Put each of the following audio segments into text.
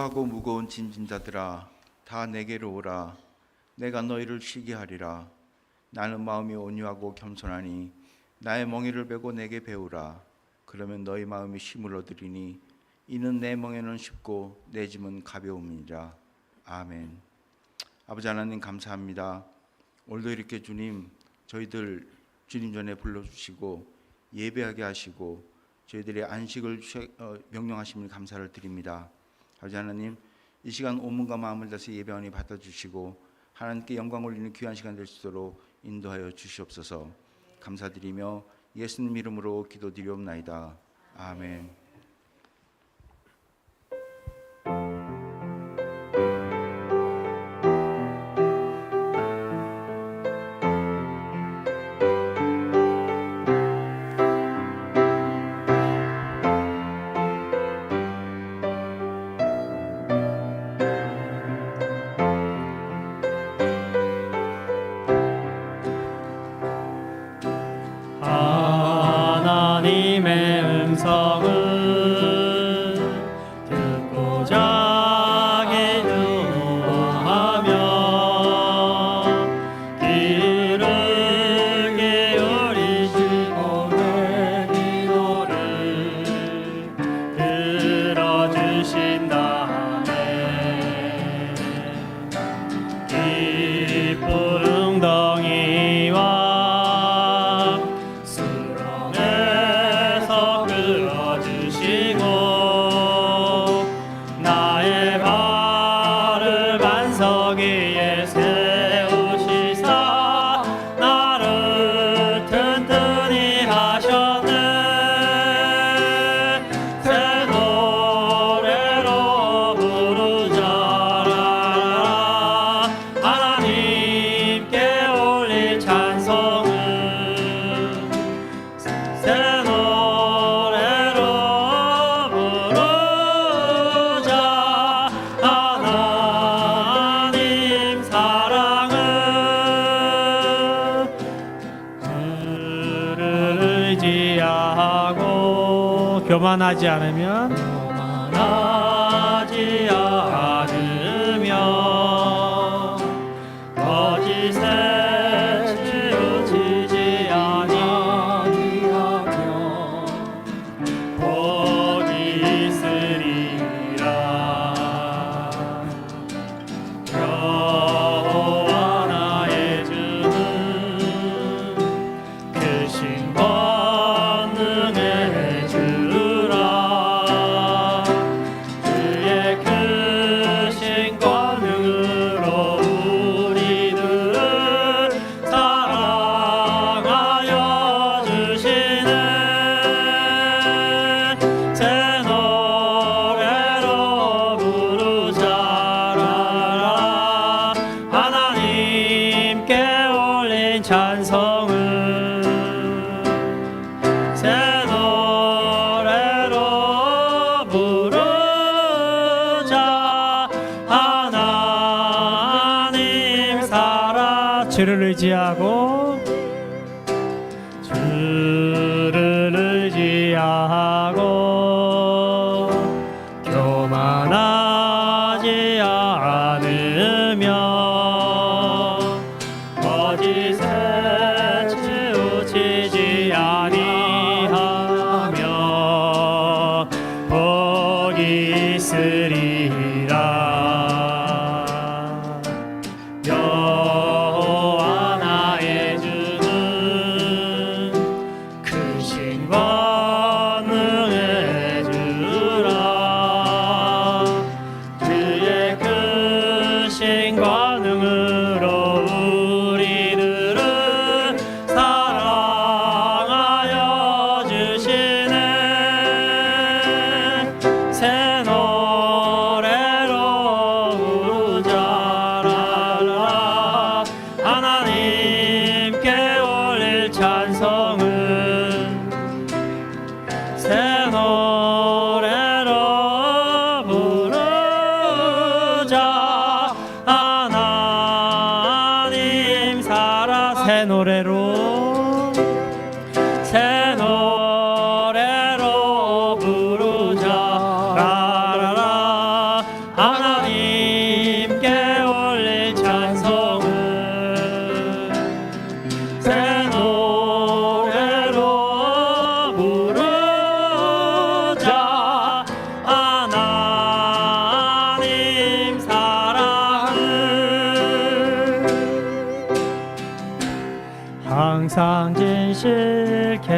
수고하고 무거운 짐진 자들아 다 내게로 오라. 내가 너희를 쉬게 하리라. 나는 마음이 온유하고 겸손하니 나의 멍에를 베고 내게 배우라. 그러면 너희 마음이 쉼을 얻으리니 이는 내 멍에는 쉽고 내 짐은 가벼움이니라. 아멘. 아버지 하나님 감사합니다. 오늘도 이렇게 주님 저희들 주님 전에 불러주시고 예배하게 하시고 저희들의 안식을 명령하심을 감사를 드립니다. 아버지 하나님, 이 시간 온몸과 마음을 다해서 예배하니 받아주시고 하나님께 영광 올리는 귀한 시간 될 수 있도록 인도하여 주시옵소서. 감사드리며 예수님 이름으로 기도드리옵나이다. 아멘. 하나님의 음성을 듣고자 기도하며 귀를 기울이시고 내 기도를 들어주신다네. 기쁜 웅덩이와 나의 발을 반석 위에 세우시사 나를 튼튼히 하셨네. 새 노래로 부르자라. 하나님께 올릴 찬송을 새 노래로 하나님 사랑은 주를 의지하고 교만하지 않으면 거짓에 치우치지 아니하며 복이 있으리라. 여호와 나의 주는 크신 권능의 주라. 주의 크신 권능으로 우리들을 사랑하여 주시네. 새 노래로 부르자라. 하나님께 올린 찬송을 새 노래로 부르자. 하나님 사랑 주를 의지하고 교만하지 않으며 거짓에 치우치지 아니하며 복이 있으리라. 여호와 나의 주는 크신 권능의 주라. 주의 크신 권능으로 우리들을 사랑하여 주시네. 새 노래로 부르자라. 하나님께 올릴 찬송은 새 노래로 부르자. 하나님 하나님께 올릴 찬송은 새 노래로 부르자. 하나님 사랑을 항상 진실케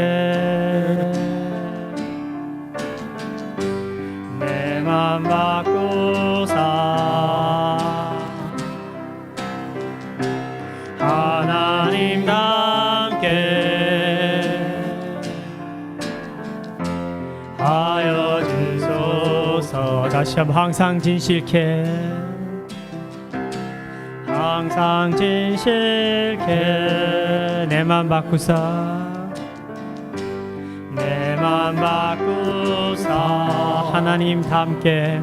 내 맘 바꾸사 하나님답게 하여 주소서. 다시 한번 항상 진실케 항상 진실케 내 맘 바꾸사 내 맘 바꾸사 하나님 닮게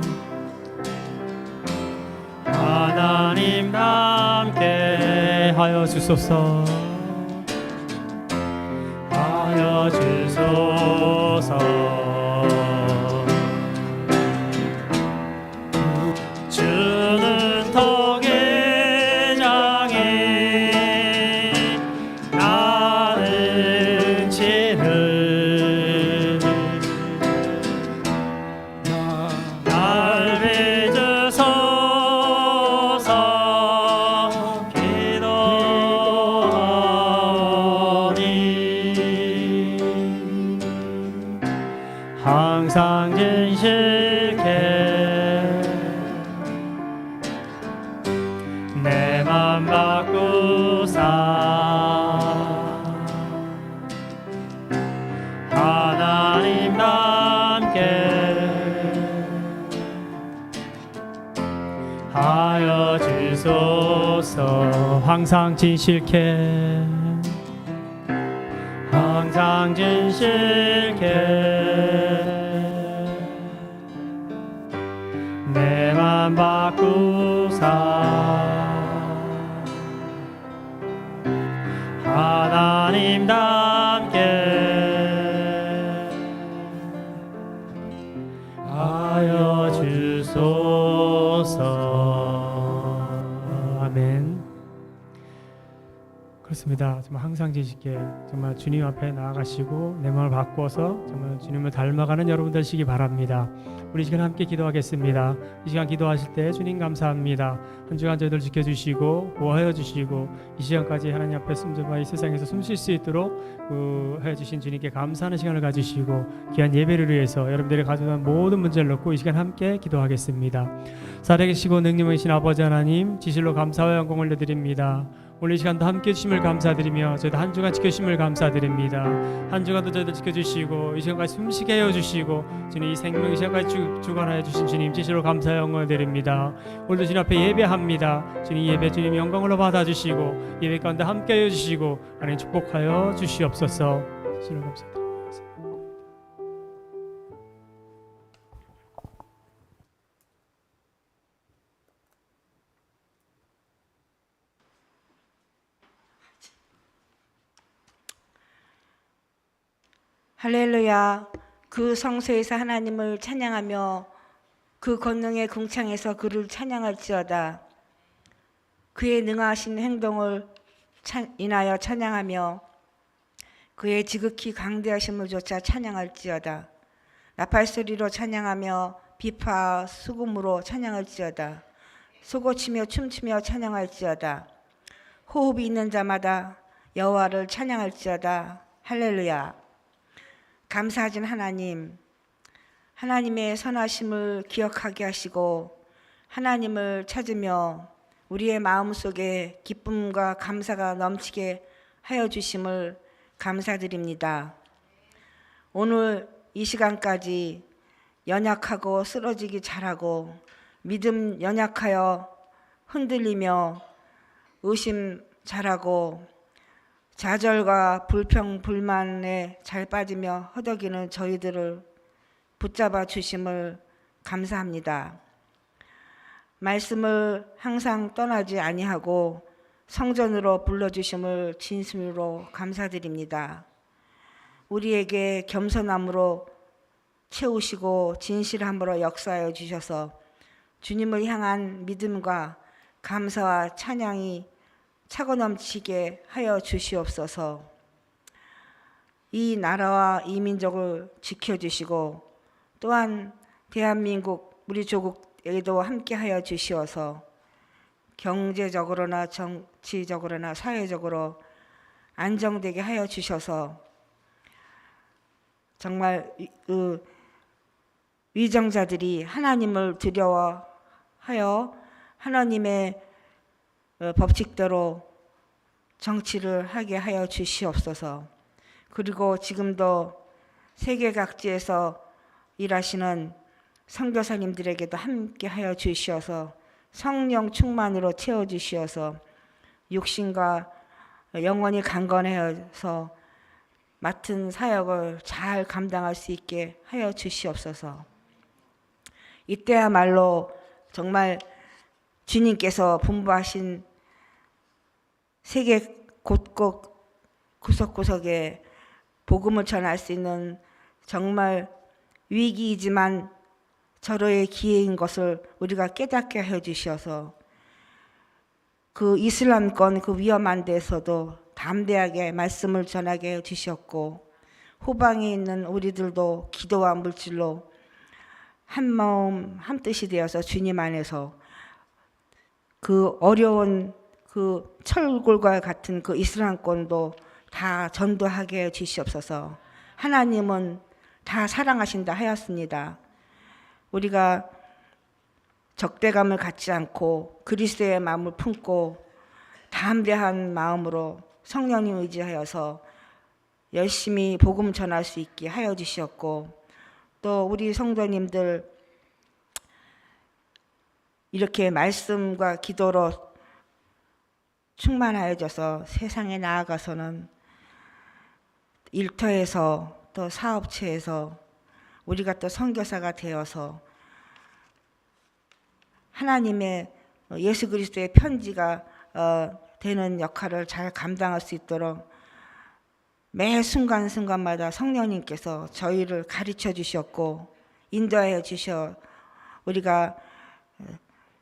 하나님 닮게 하여 주소서 하여 주소서. 주는 토기장이 나는 치는 날 빚으소서 기도하오니 항상 진실케 내 맘 바꾸사 하나님답게 하여 주소서. 항상 진실케 항상 진실케 내 맘 바꾸사 하나님답게 하여 주소서. 아멘. 그렇습니다. 정말 항상 지시게 정말 주님 앞에 나아가시고 내 마음을 바꿔서 정말 주님을 닮아가는 여러분 되시기 바랍니다. 우리 이 시간 함께 기도하겠습니다. 이 시간 기도하실 때 주님 감사합니다. 한 주간 저희들 지켜주시고 보호하여 주시고 이 시간까지 하나님 앞에 숨져봐 이 세상에서 숨 쉴 수 있도록 하여 주신 주님께 감사하는 시간을 가지시고 귀한 예배를 위해서 여러분들이 가져온 모든 문제를 놓고 이 시간 함께 기도하겠습니다. 살아계시고 능력이신 아버지 하나님 지실로 감사와 영광을 올려드립니다. 오늘 이 시간도 함께 해주심을 감사드리며 저희도 한 주간 지켜주심을 감사드립니다. 한 주간도 저희들 지켜주시고 이 시간까지 숨쉬게 하여 주시고 주님 이 생명 이 시간까지 주관하여 주신 주님 지시로 감사와 영광을 드립니다. 오늘도 주님 앞에 예배합니다. 주님 예배 주님 영광으로 받아주시고 예배 가운데 함께 하여 주시고 하나님 축복하여 주시옵소서. 지시로 감사드립니다. 할렐루야. 그 성소에서 하나님을 찬양하며 그 권능의 궁창에서 그를 찬양할지어다. 그의 능하신 행동을 인하여 찬양하며 그의 지극히 강대하심을 조차 찬양할지어다. 나팔소리로 찬양하며 비파 수금으로 찬양할지어다. 소고치며 춤추며 찬양할지어다. 호흡이 있는 자마다 여호와를 찬양할지어다. 할렐루야. 감사하신 하나님, 하나님의 선하심을 기억하게 하시고 하나님을 찾으며 우리의 마음속에 기쁨과 감사가 넘치게 하여 주심을 감사드립니다. 오늘 이 시간까지 연약하고 쓰러지기 잘하고 믿음 연약하여 흔들리며 의심 잘하고 좌절과 불평, 불만에 잘 빠지며 허덕이는 저희들을 붙잡아 주심을 감사합니다. 말씀을 항상 떠나지 아니하고 성전으로 불러주심을 진심으로 감사드립니다. 우리에게 겸손함으로 채우시고 진실함으로 역사하여 주셔서 주님을 향한 믿음과 감사와 찬양이 차고 넘치게 하여 주시옵소서. 이 나라와 이 민족을 지켜주시고 또한 대한민국 우리 조국에도 함께하여 주시어서 경제적으로나 정치적으로나 사회적으로 안정되게 하여 주셔서 정말 위정자들이 하나님을 두려워하여 하나님의 법칙대로 정치를 하게 하여 주시옵소서. 그리고 지금도 세계 각지에서 일하시는 선교사님들에게도 함께 하여 주시어서 성령 충만으로 채워주시어서 육신과 영혼이 강건해서 맡은 사역을 잘 감당할 수 있게 하여 주시옵소서. 이때야말로 정말 주님께서 분부하신 세계 곳곳 구석구석에 복음을 전할 수 있는 정말 위기이지만 절호의 기회인 것을 우리가 깨닫게 해주셔서 그 이슬람권 그 위험한 데서도 담대하게 말씀을 전하게 해주셨고 후방에 있는 우리들도 기도와 물질로 한 마음 한 뜻이 되어서 주님 안에서 그 어려운 그 철골과 같은 그 이슬람권도 다 전도하게 해주시옵소서. 하나님은 다 사랑하신다 하였습니다. 우리가 적대감을 갖지 않고 그리스도의 마음을 품고 담대한 마음으로 성령님 의지하여서 열심히 복음 전할 수 있게 하여 주시었고 또 우리 성도님들 이렇게 말씀과 기도로 충만하여져서 세상에 나아가서는 일터에서 또 사업체에서 우리가 또 선교사가 되어서 하나님의 예수 그리스도의 편지가 되는 역할을 잘 감당할 수 있도록 매 순간순간마다 성령님께서 저희를 가르쳐 주셨고 인도하여 주셔 우리가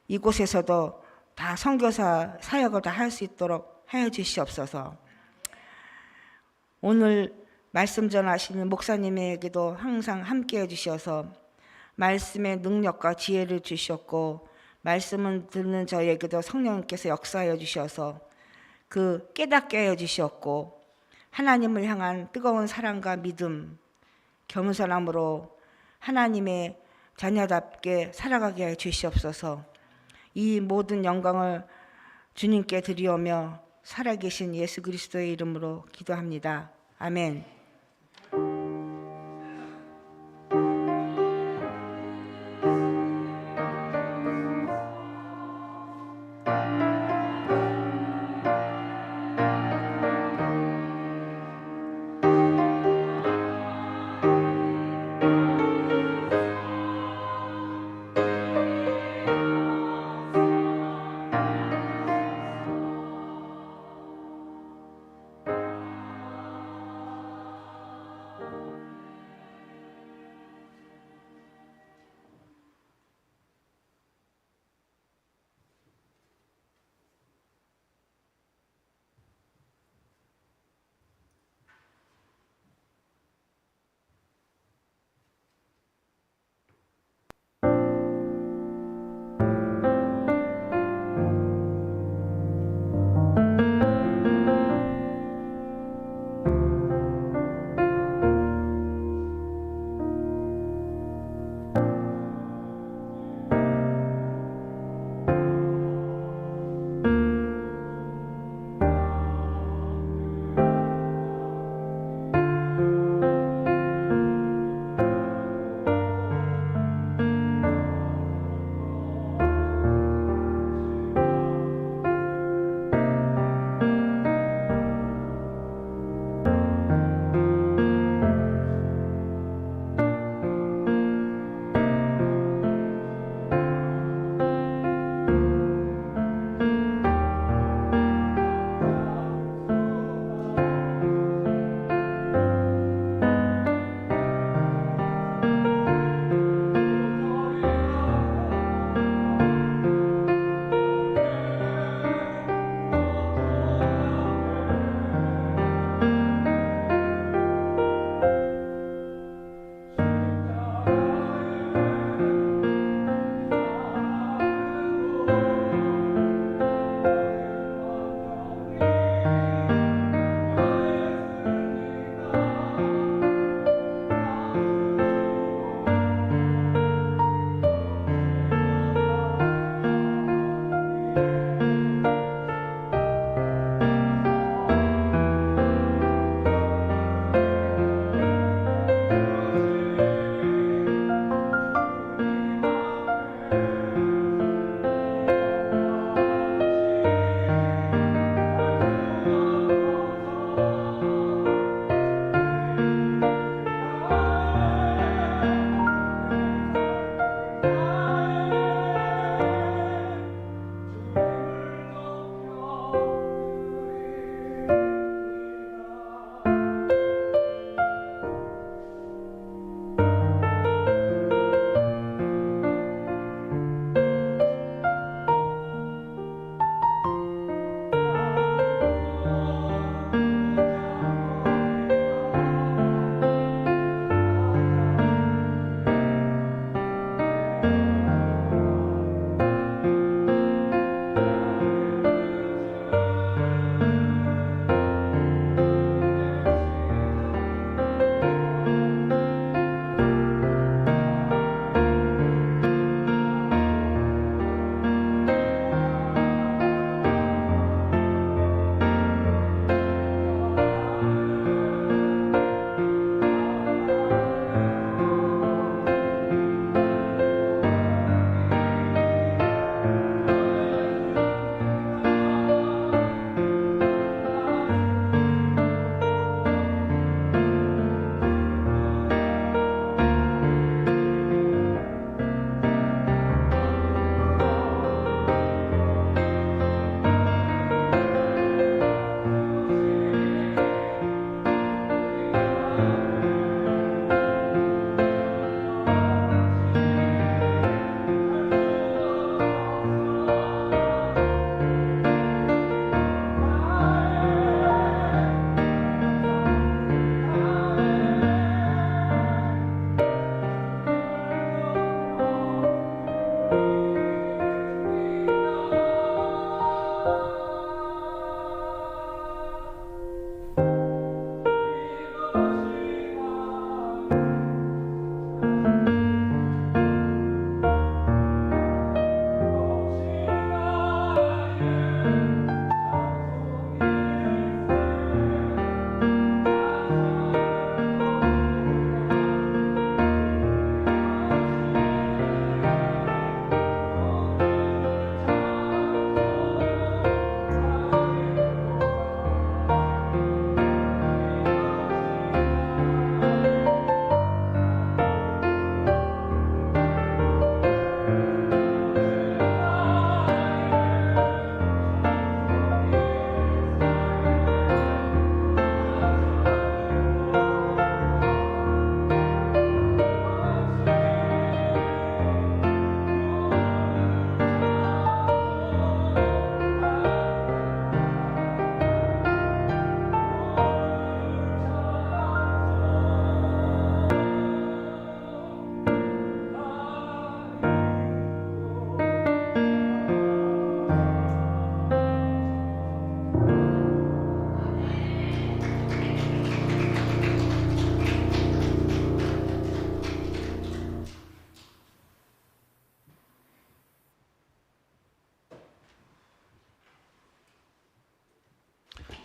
이곳에서도 다 선교사 사역을 다 할 수 있도록 하여 주시옵소서. 오늘 말씀 전하시는 목사님에게도 항상 함께해 주셔서 말씀의 능력과 지혜를 주셨고 말씀을 듣는 저에게도 성령님께서 역사하여 주셔서 그 깨닫게 해 주셨고 하나님을 향한 뜨거운 사랑과 믿음, 겸손함으로 하나님의 자녀답게 살아가게 해 주시옵소서. 이 모든 영광을 주님께 드리오며 살아계신 예수 그리스도의 이름으로 기도합니다. 아멘.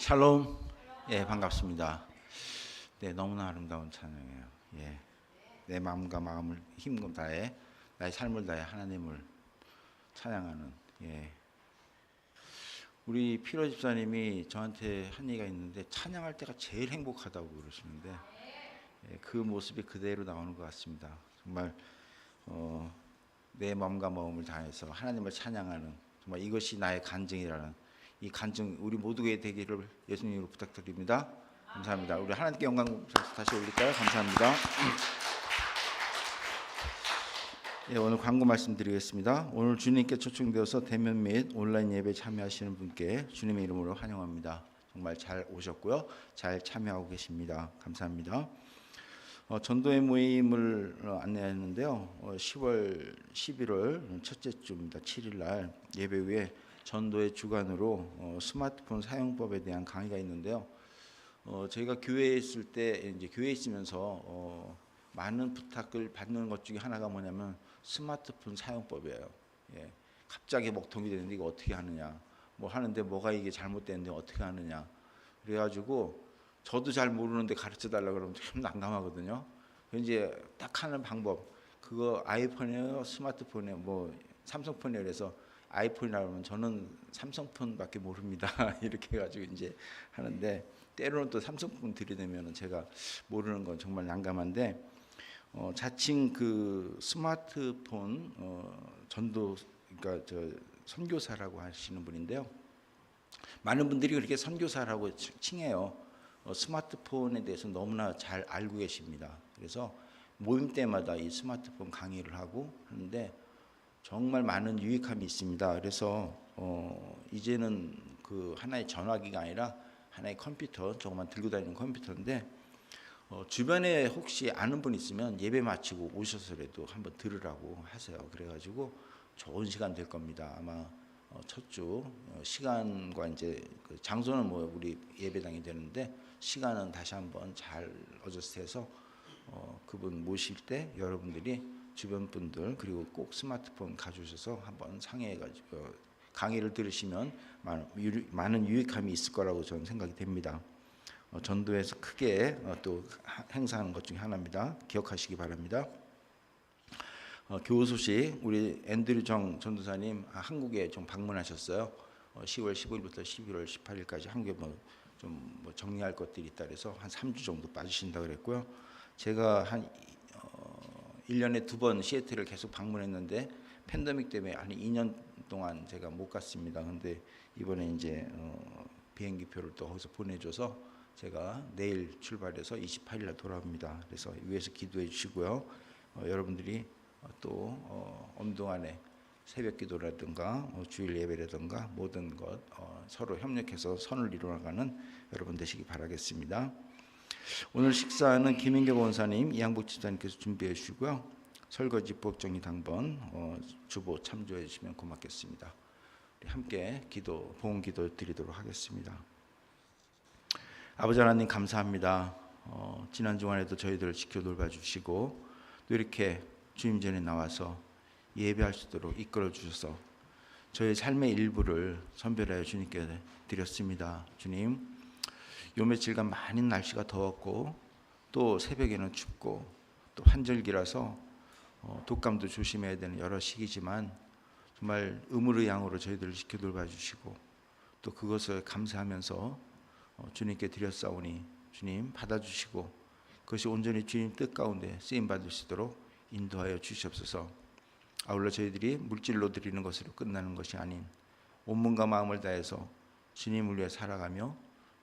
샬롬. 예, 반갑습니다. 네, 너무나 아름다운 찬양이에요. 예, 내 마음과 마음을 힘을 다해 나의 삶을 다해 하나님을 찬양하는. 예, 우리 피로 집사님이 저한테 한 얘기가 있는데 찬양할 때가 제일 행복하다고 그러시는데 예, 그 모습이 그대로 나오는 것 같습니다. 정말 내 마음과 마음을 다해서 하나님을 찬양하는 정말 이것이 나의 간증이라는 이 간증 우리 모두에게 되기를 예수님으로 부탁드립니다. 감사합니다. 우리 하나님께 영광 다시 올릴까요? 감사합니다. 예, 오늘 광고 말씀드리겠습니다. 오늘 주님께 초청되어서 대면 및 온라인 예배 참여하시는 분께 주님의 이름으로 환영합니다. 정말 잘 오셨고요. 잘 참여하고 계십니다. 감사합니다. 전도회 모임을 안내했는데요. 10월 11월 첫째 주입니다. 7일 날 예배 후에 전도회 주간으로 스마트폰 사용법에 대한 강의가 있는데요. 저희가 교회에 있을 때 이제 교회에 있으면서 많은 부탁을 받는 것 중에 하나가 뭐냐면 스마트폰 사용법이에요. 예, 갑자기 먹통이 되는데 이거 어떻게 하느냐, 뭐 하는데 뭐가 이게 잘못되는데 어떻게 하느냐. 그래가지고 저도 잘 모르는데 가르쳐 달라 그러면 참 난감하거든요. 이제 딱 하는 방법, 그거 아이폰이에요, 스마트폰이에요, 뭐 삼성폰이에요. 그래서 아이폰이라고 하면 저는 삼성폰밖에 모릅니다. 이렇게 해가지고 이제 하는데 때로는 또 삼성폰 들이대면 제가 모르는 건 정말 난감한데 자칭 그 스마트폰 전도 그러니까 저 선교사라고 하시는 분인데요. 많은 분들이 그렇게 선교사라고 칭해요. 스마트폰에 대해서 너무나 잘 알고 계십니다. 그래서 모임 때마다 이 스마트폰 강의를 하고 하는데 정말 많은 유익함이 있습니다. 그래서 이제는 그 하나의 전화기가 아니라 하나의 컴퓨터, 조금만 들고 다니는 컴퓨터인데 주변에 혹시 아는 분 있으면 예배 마치고 오셔서라도 한번 들으라고 하세요. 그래가지고 좋은 시간 될 겁니다. 아마 첫 주 시간과 이제 그 장소는 뭐 우리 예배당이 되는데 시간은 다시 한번 잘 어저스해서 그분 모실 때 여러분들이 주변 분들 그리고 꼭 스마트폰 가져오셔서 한번 상의해가지고 강의를 들으시면 많은 유익함이 있을 거라고 저는 생각이 됩니다. 전도에서 크게 또 행사하는 것 중에 하나입니다. 기억하시기 바랍니다. 교우 소식, 우리 앤드류 정 전도사님 한국에 좀 방문하셨어요. 10월 15일부터 11월 18일까지 한국에 좀 정리할 것들이 있다 그래서 한 3주 정도 빠지신다 그랬고요. 제가 한 1년에 2번 시애틀을 계속 방문했는데 팬데믹 때문에 한 2년 동안 제가 못 갔습니다. 근데 이번에 이제 비행기표를 또 거기서 보내줘서 제가 내일 출발해서 28일 날 돌아옵니다. 그래서 위에서 기도해 주시고요. 여러분들이 또 엄동안에 새벽 기도라든가 주일 예배라든가 모든 것 서로 협력해서 선을 이루어가는 여러분 되시기 바라겠습니다. 오늘 식사는 김인교 원사님, 이양복 집사님께서 준비해 주시고요. 설거지 부엌정리 당번 주보 참조해 주시면 고맙겠습니다. 우리 함께 기도, 봉헌 기도 드리도록 하겠습니다. 아버지 하나님 감사합니다. 지난 주간에도 저희들을 지켜 돌봐주시고 또 이렇게 주님 전에 나와서 예배할 수 있도록 이끌어 주셔서 저희 삶의 일부를 선별하여 주님께 드렸습니다. 주님, 요 며칠간 많이 날씨가 더웠고 또 새벽에는 춥고 또 환절기라서 독감도 조심해야 되는 여러 시기지만 정말 의무의 양으로 저희들을 지켜 돌봐주시고 또 그것을 감사하면서 주님께 드렸사오니 주님 받아주시고 그것이 온전히 주님 뜻 가운데 쓰임받을 수 있도록 인도하여 주시옵소서. 아울러 저희들이 물질로 드리는 것으로 끝나는 것이 아닌 온 몸과 마음을 다해서 주님을 위해 살아가며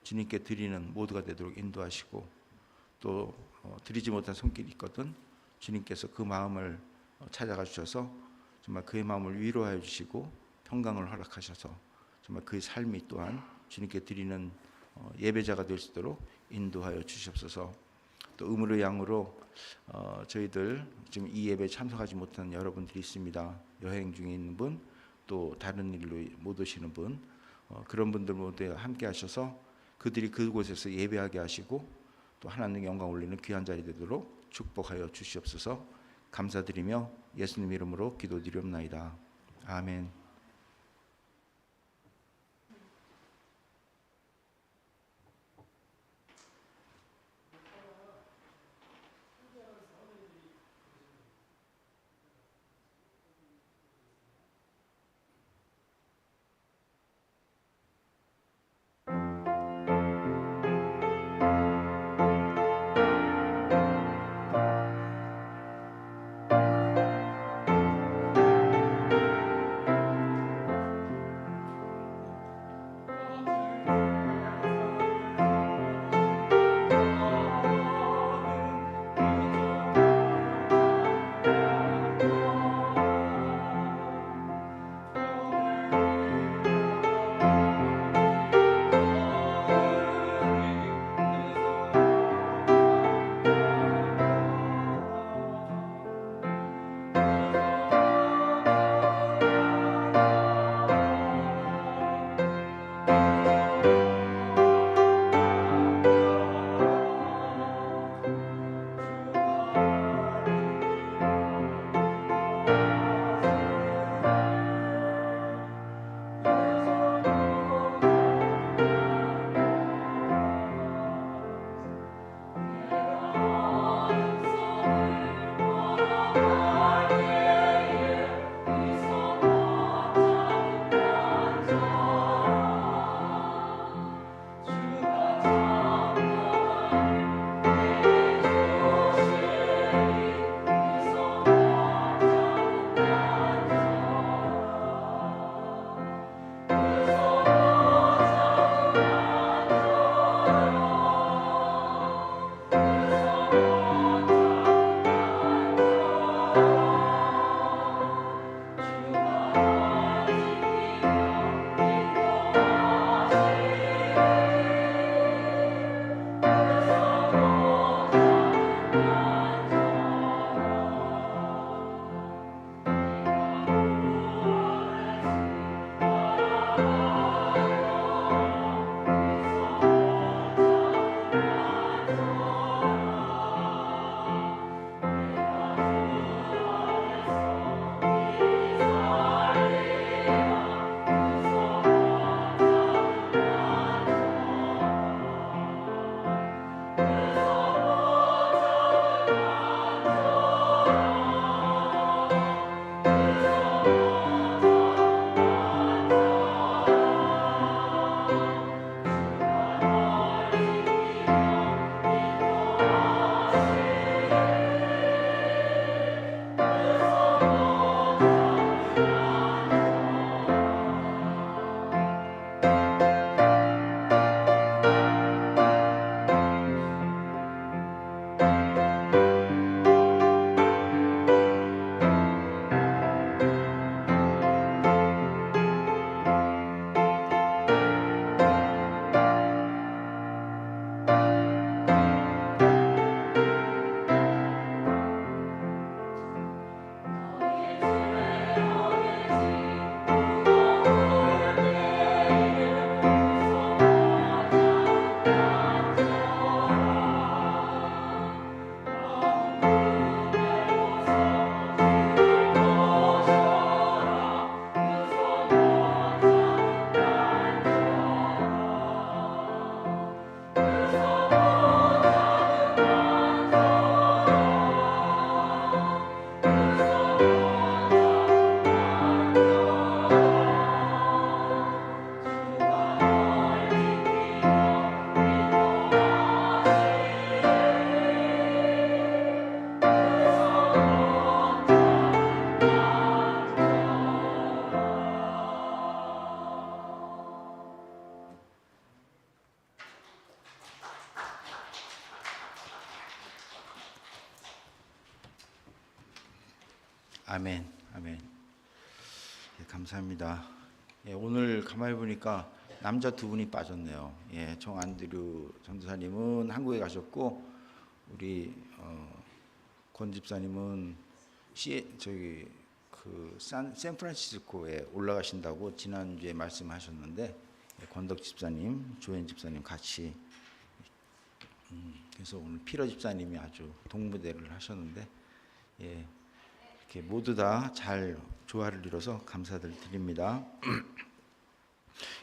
주님께 드리는 모두가 되도록 인도하시고 또 드리지 못한 손길이 있거든 주님께서 그 마음을 찾아가 주셔서 정말 그의 마음을 위로하여 주시고 평강을 허락하셔서 정말 그의 삶이 또한 주님께 드리는 예배자가 될 수 있도록 인도하여 주시옵소서. 또 의무의 양으로 저희들 지금 이 예배에 참석하지 못한 여러분들이 있습니다. 여행 중에 있는 분, 또 다른 일로 못 오시는 분, 그런 분들 모두 함께 하셔서 그들이 그곳에서 예배하게 하시고 또 하나님 영광 올리는 귀한 자리 되도록 축복하여 주시옵소서. 감사드리며 예수님 이름으로 기도드리옵나이다. 아멘. 아멘, 아멘. 예, 감사합니다. 예, 오늘 가만히 보니까 남자 두 분이 빠졌네요. 예, 정 안드류 전도사님은 한국에 가셨고 우리 권 집사님은 샌프란시스코에 올라가신다고 지난주에 말씀하셨는데 권덕 집사님, 조현 집사님 같이 그래서 오늘 피러 집사님이 아주 동무대를 하셨는데 예, 이렇게 모두 다 잘 조화를 이뤄서 감사를 드립니다.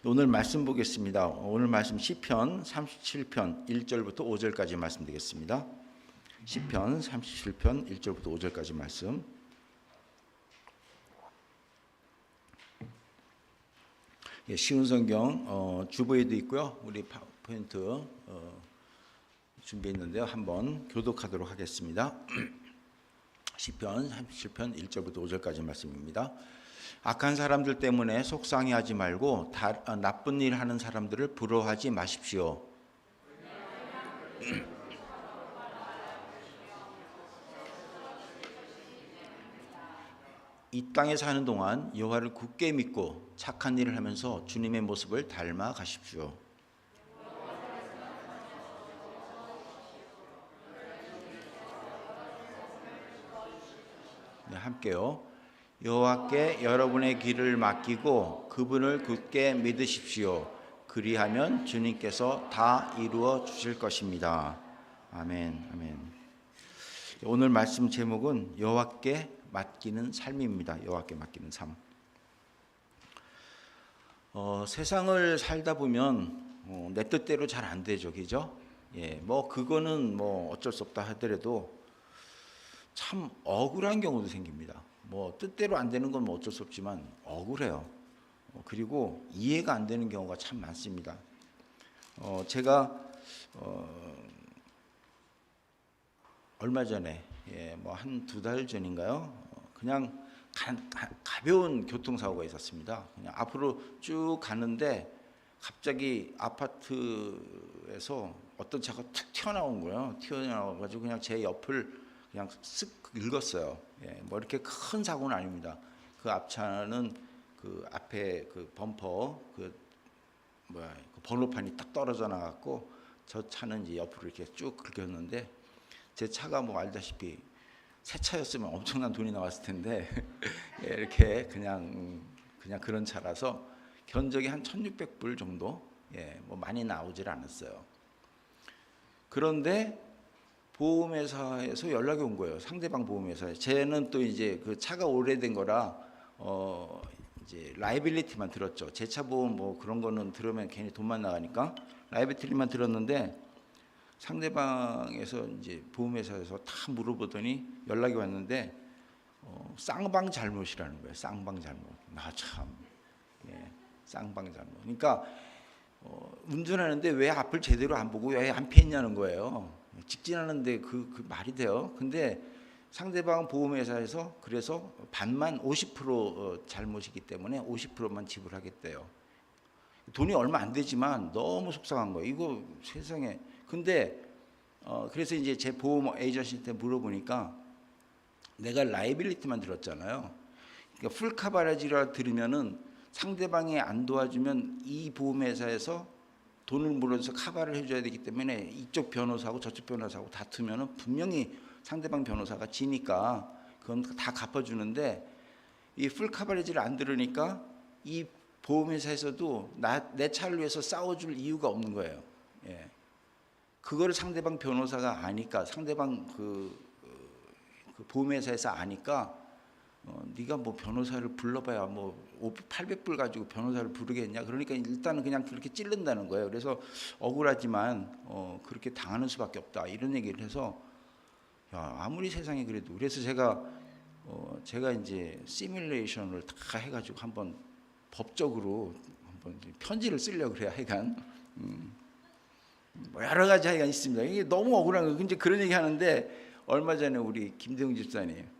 오늘 말씀 보겠습니다. 오늘 말씀 시편 37편 1절부터 5절까지 말씀 되겠습니다. 시편 37편 1절부터 5절까지 말씀. 예, 쉬운 성경 주보에도 있고요. 우리 파워포인트 준비했는데요. 한번 교독하도록 하겠습니다. 시편 37편 1절부터 5절까지 말씀입니다. 악한 사람들 때문에 속상해하지 말고 나쁜 일 하는 사람들을 부러워하지 마십시오. 이 땅에 사는 동안 여호와를 굳게 믿고 착한 일을 하면서 주님의 모습을 닮아 가십시오. 네, 함께요. 여호와께 여러분의 길을 맡기고 그분을 굳게 믿으십시오. 그리하면 주님께서 다 이루어 주실 것입니다. 아멘, 아멘. 오늘 말씀 제목은 여호와께 맡기는 삶입니다. 여호와께 맡기는 삶. 세상을 살다 보면 내 뜻대로 잘 안 되죠, 그죠? 예, 뭐 그거는 뭐 어쩔 수 없다 하더라도 참 억울한 경우도 생깁니다. 뭐 뜻대로 안 되는 건 뭐 어쩔 수 없지만 억울해요. 그리고 이해가 안 되는 경우가 참 많습니다. 제가 얼마 전에 뭐 한 2달 전인가요? 그냥 가벼운 교통사고가 있었습니다. 그냥 앞으로 쭉 가는데 갑자기 아파트에서 어떤 차가 툭 튀어나온 거예요. 튀어나와가지고 그냥 제 옆을 그냥 쓱 긁었어요. 예, 뭐 이렇게 큰 사고는 아닙니다. 그 앞차는 그 앞에 그 범퍼 그 번호판이 딱 떨어져 나갔고 저 차는 이제 옆으로 이렇게 쭉 긁혔는데 제 차가 뭐 알다시피 새 차였으면 엄청난 돈이 나왔을 텐데 예, 이렇게 그냥 그런 차라서 견적이 한 1,600불 정도 뭐 많이 나오질 않았어요. 그런데 보험회사에서 연락이 온 거예요. 상대방 보험회사에. 쟤는 또 이제 그 차가 오래된 거라 이제 라이빌리티만 들었죠. 제 차 보험 뭐 그런 거는 들으면 괜히 돈만 나가니까 라이빌리티만 들었는데 상대방에서 이제 보험회사에서 다 물어보더니 연락이 왔는데 쌍방 잘못이라는 거예요. 쌍방 잘못. 참 쌍방 잘못. 그러니까 운전하는데 왜 앞을 제대로 안 보고 왜 안 피했냐는 거예요. 직진하는데 그 말이 돼요. 근데 상대방 보험회사에서 그래서 반만 50% 잘못이기 때문에 50%만 지불하겠대요. 돈이 얼마 안 되지만 너무 속상한 거예요. 이거 세상에. 근데 그래서 이제 제 보험 에이전시한테 물어보니까 내가 라이빌리티만 들었잖아요. 그러니까 풀 카바레지라 들으면은 상대방이 안 도와주면 이 보험회사에서 돈을 물어줘서 카바를 해줘야 되기 때문에 이쪽 변호사하고 저쪽 변호사하고 다투면은 분명히 상대방 변호사가 지니까 그건 다 갚아주는데 이 풀 카바레지를 안 들으니까 이 보험회사에서도 내 차를 위해서 싸워줄 이유가 없는 거예요. 예. 그거를 상대방 변호사가 아니까 상대방 그 보험회사에서 아니까 네가 뭐 변호사를 불러봐야 뭐 800불 가지고 변호사를 부르겠냐. 그러니까 일단은 그냥 그렇게 찌른다는 거예요. 그래서 억울하지만 그렇게 당하는 수밖에 없다 이런 얘기를 해서 야, 아무리 세상에 그래도 그래서 제가 이제 시뮬레이션을 다 해가지고 한번 법적으로 한번 편지를 쓰려고 그래야 하여간 뭐 여러 가지 하여간 있습니다. 이게 너무 억울한 거예요. 이제 그런 얘기 하는데 얼마 전에 우리 김대웅 집사님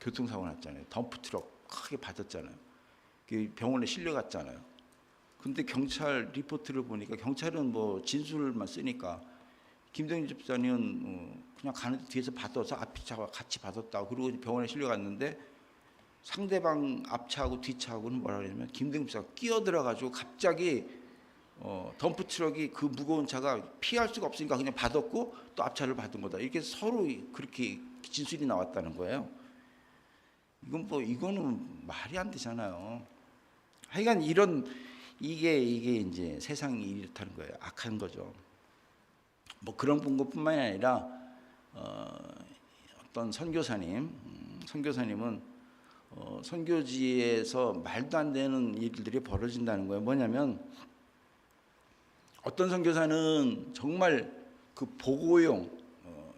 교통사고 났잖아요. 덤프트럭 크게 받았잖아요. 병원에 실려갔잖아요. 근데 경찰 리포트를 보니까 경찰은 뭐 진술만 쓰니까 김대웅 집사님은 그냥 가는데 뒤에서 받아서 앞에 차가 같이 받았다고 그리고 병원에 실려갔는데 상대방 앞차하고 뒤차하고는 뭐라 그러냐면 김대중 씨가 끼어들어가지고 갑자기 덤프 트럭이 그 무거운 차가 피할 수가 없으니까 그냥 받았고 또 앞차를 받은 거다. 이렇게 서로 그렇게 진술이 나왔다는 거예요. 이거는 말이 안 되잖아요. 하여간 이게 이제 세상이 이렇다는 거예요. 악한 거죠. 뭐 그런 것뿐만이 아니라 어떤 선교사님은 선교지에서 말도 안 되는 일들이 벌어진다는 거예요. 뭐냐면 어떤 선교사는 정말 그 보고용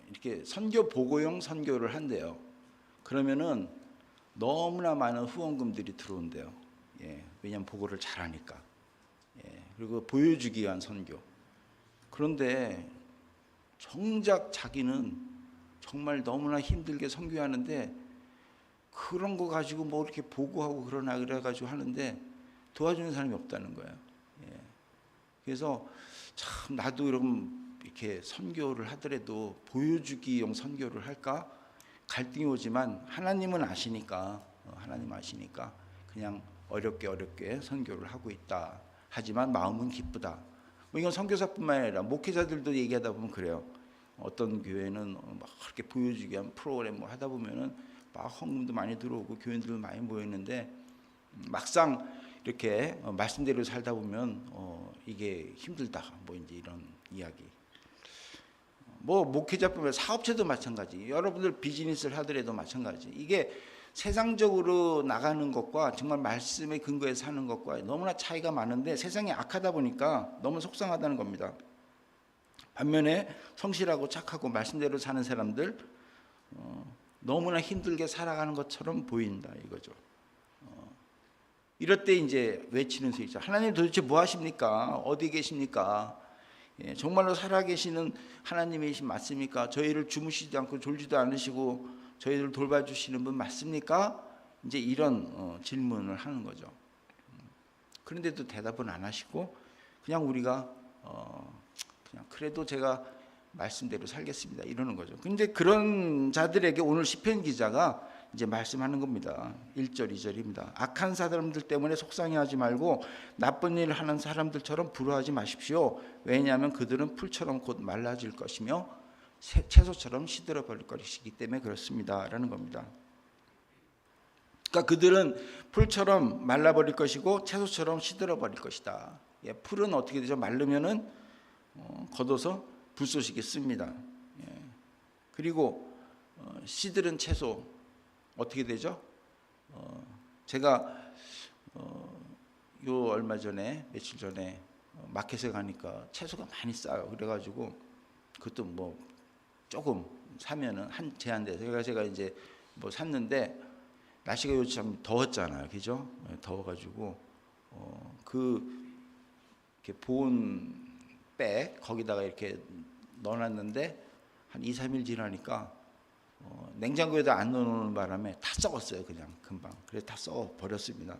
이렇게 선교 보고용 선교를 한대요. 그러면은 너무나 많은 후원금들이 들어온대요. 예, 왜냐하면 보고를 잘하니까. 예, 그리고 보여주기 위한 선교. 그런데 정작 자기는 정말 너무나 힘들게 선교하는데 그런 거 가지고 뭐 이렇게 보고하고 그러나 그래가지고 하는데 도와주는 사람이 없다는 거예요. 예. 그래서 참 나도 이렇게 선교를 하더라도 보여주기용 선교를 할까 갈등이 오지만 하나님 아시니까 그냥 어렵게 선교를 하고 있다. 하지만 마음은 기쁘다. 뭐 이건 선교사뿐만 아니라 목회자들도 얘기하다 보면 그래요. 어떤 교회는 막 그렇게 보여주기 위한 프로그램 뭐 하다 보면은 막 헌금도 많이 들어오고 교인들도 많이 모였는데 막상 이렇게 말씀대로 살다 보면 이게 힘들다. 뭐 이제 이런 이야기. 뭐 목회자뿐만 아니라 사업체도 마찬가지. 여러분들 비즈니스를 하더라도 마찬가지. 이게 세상적으로 나가는 것과 정말 말씀의 근거에 사는 것과 너무나 차이가 많은데 세상이 악하다 보니까 너무 속상하다는 겁니다. 반면에 성실하고 착하고 말씀대로 사는 사람들 너무나 힘들게 살아가는 것처럼 보인다 이거죠. 이럴 때 이제 외치는 수 있죠. 하나님 도대체 뭐 하십니까? 어디 계십니까? 예, 정말로 살아계시는 하나님이신 맞습니까? 저희를 주무시지 않고 졸지도 않으시고 저희를 돌봐주시는 분 맞습니까? 이제 이런 질문을 하는 거죠. 그런데도 대답은 안 하시고 그냥 우리가 그냥 그래도 제가 말씀대로 살겠습니다 이러는 거죠. 근데 그런 자들에게 오늘 시편 기자가 이제 말씀하는 겁니다. 1절 2절입니다. 악한 사람들 때문에 속상해하지 말고 나쁜 일을 하는 사람들처럼 불화하지 마십시오. 왜냐하면 그들은 풀처럼 곧 말라질 것이며 채소처럼 시들어버릴 것이기 때문에 그렇습니다 라는 겁니다. 그러니까 그들은 풀처럼 말라버릴 것이고 채소처럼 시들어버릴 것이다. 예, 풀은 어떻게 되죠? 마르면은 걷어서 불쏘시개 씁니다. 예. 그리고 시들은 채소 어떻게 되죠? 제가 얼마 전에 며칠 전에 마켓에 가니까 채소가 많이 싸요. 그래가지고 그것도 뭐 조금 사면은 제한돼서 그래서 제가 이제 뭐 샀는데 날씨가 요즘 더웠잖아요, 그죠? 더워가지고 이렇게 보온 백 거기다가 이렇게 넣어놨는데 한 2, 3일 지나니까 냉장고에다 안 넣어놓는 바람에 다 썩었어요. 그냥 금방. 그래서 다 썩어 버렸습니다.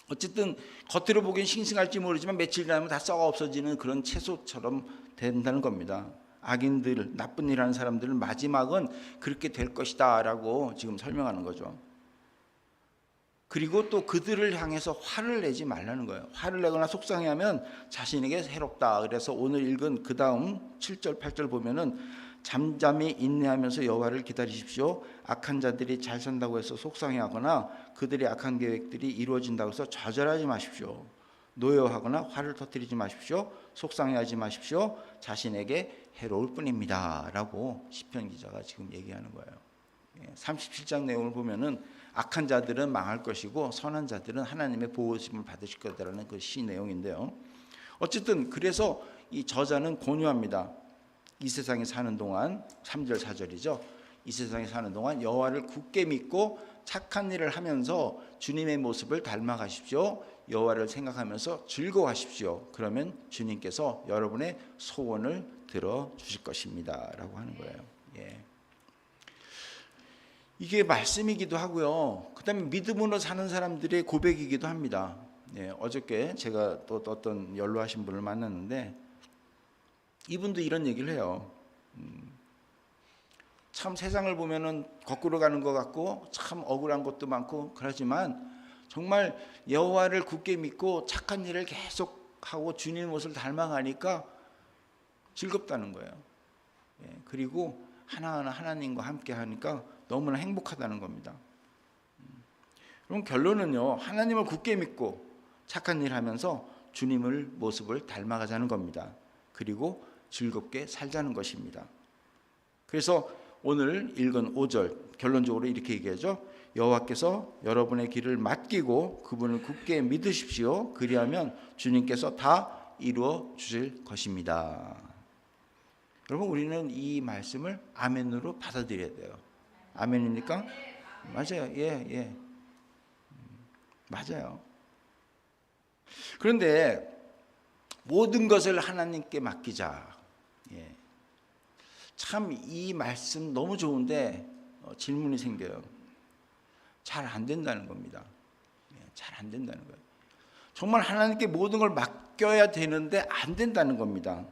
어쨌든 겉으로 보기엔 싱싱할지 모르지만 며칠 지나면 다 썩어 없어지는 그런 채소처럼 된다는 겁니다. 악인들, 나쁜 일 하는 사람들은 마지막은 그렇게 될 것이다 라고 지금 설명하는 거죠. 그리고 또 그들을 향해서 화를 내지 말라는 거예요. 화를 내거나 속상해하면 자신에게 해롭다. 그래서 오늘 읽은 그 다음 7절 8절 보면은 잠잠히 인내하면서 여호와를 기다리십시오. 악한 자들이 잘 산다고 해서 속상해하거나 그들의 악한 계획들이 이루어진다고 해서 좌절하지 마십시오. 노여하거나 화를 터뜨리지 마십시오. 속상해하지 마십시오. 자신에게 해로울 뿐입니다 라고 시편 기자가 지금 얘기하는 거예요. 37장 내용을 보면은 악한 자들은 망할 것이고 선한 자들은 하나님의 보호심을 받으실 거다라는 그 시 내용인데요. 어쨌든 그래서 이 저자는 권유합니다. 이 세상에 사는 동안 3절 4절이죠. 이 세상에 사는 동안 여호와를 굳게 믿고 착한 일을 하면서 주님의 모습을 닮아가십시오. 여호와를 생각하면서 즐거워하십시오. 그러면 주님께서 여러분의 소원을 들어주실 것입니다 라고 하는 거예요. 예. 이게 말씀이기도 하고요. 그 다음에 믿음으로 사는 사람들의 고백이기도 합니다. 예, 어저께 제가 또 어떤 연로하신 분을 만났는데 이분도 이런 얘기를 해요. 참 세상을 보면은 거꾸로 가는 것 같고 참 억울한 것도 많고 그러지만 정말 여호와를 굳게 믿고 착한 일을 계속 하고 주님 모습을 닮아가니까 즐겁다는 거예요. 예, 그리고 하나하나 하나님과 함께 하니까 너무나 행복하다는 겁니다. 그럼 결론은요, 하나님을 굳게 믿고 착한 일 하면서 주님을 모습을 닮아가자는 겁니다. 그리고 즐겁게 살자는 것입니다. 그래서 오늘 읽은 5절 결론적으로 이렇게 얘기하죠. 여호와께서 여러분의 길을 맡기고 그분을 굳게 믿으십시오. 그리하면 주님께서 다 이루어 주실 것입니다. 여러분, 우리는 이 말씀을 아멘으로 받아들여야 돼요. 아멘입니까? 맞아요. 예. 맞아요. 그런데 모든 것을 하나님께 맡기자. 예. 참 이 말씀 너무 좋은데 질문이 생겨요. 잘 안 된다는 겁니다. 잘 안 된다는 거예요. 정말 하나님께 모든 걸 맡겨야 되는데 안 된다는 겁니다.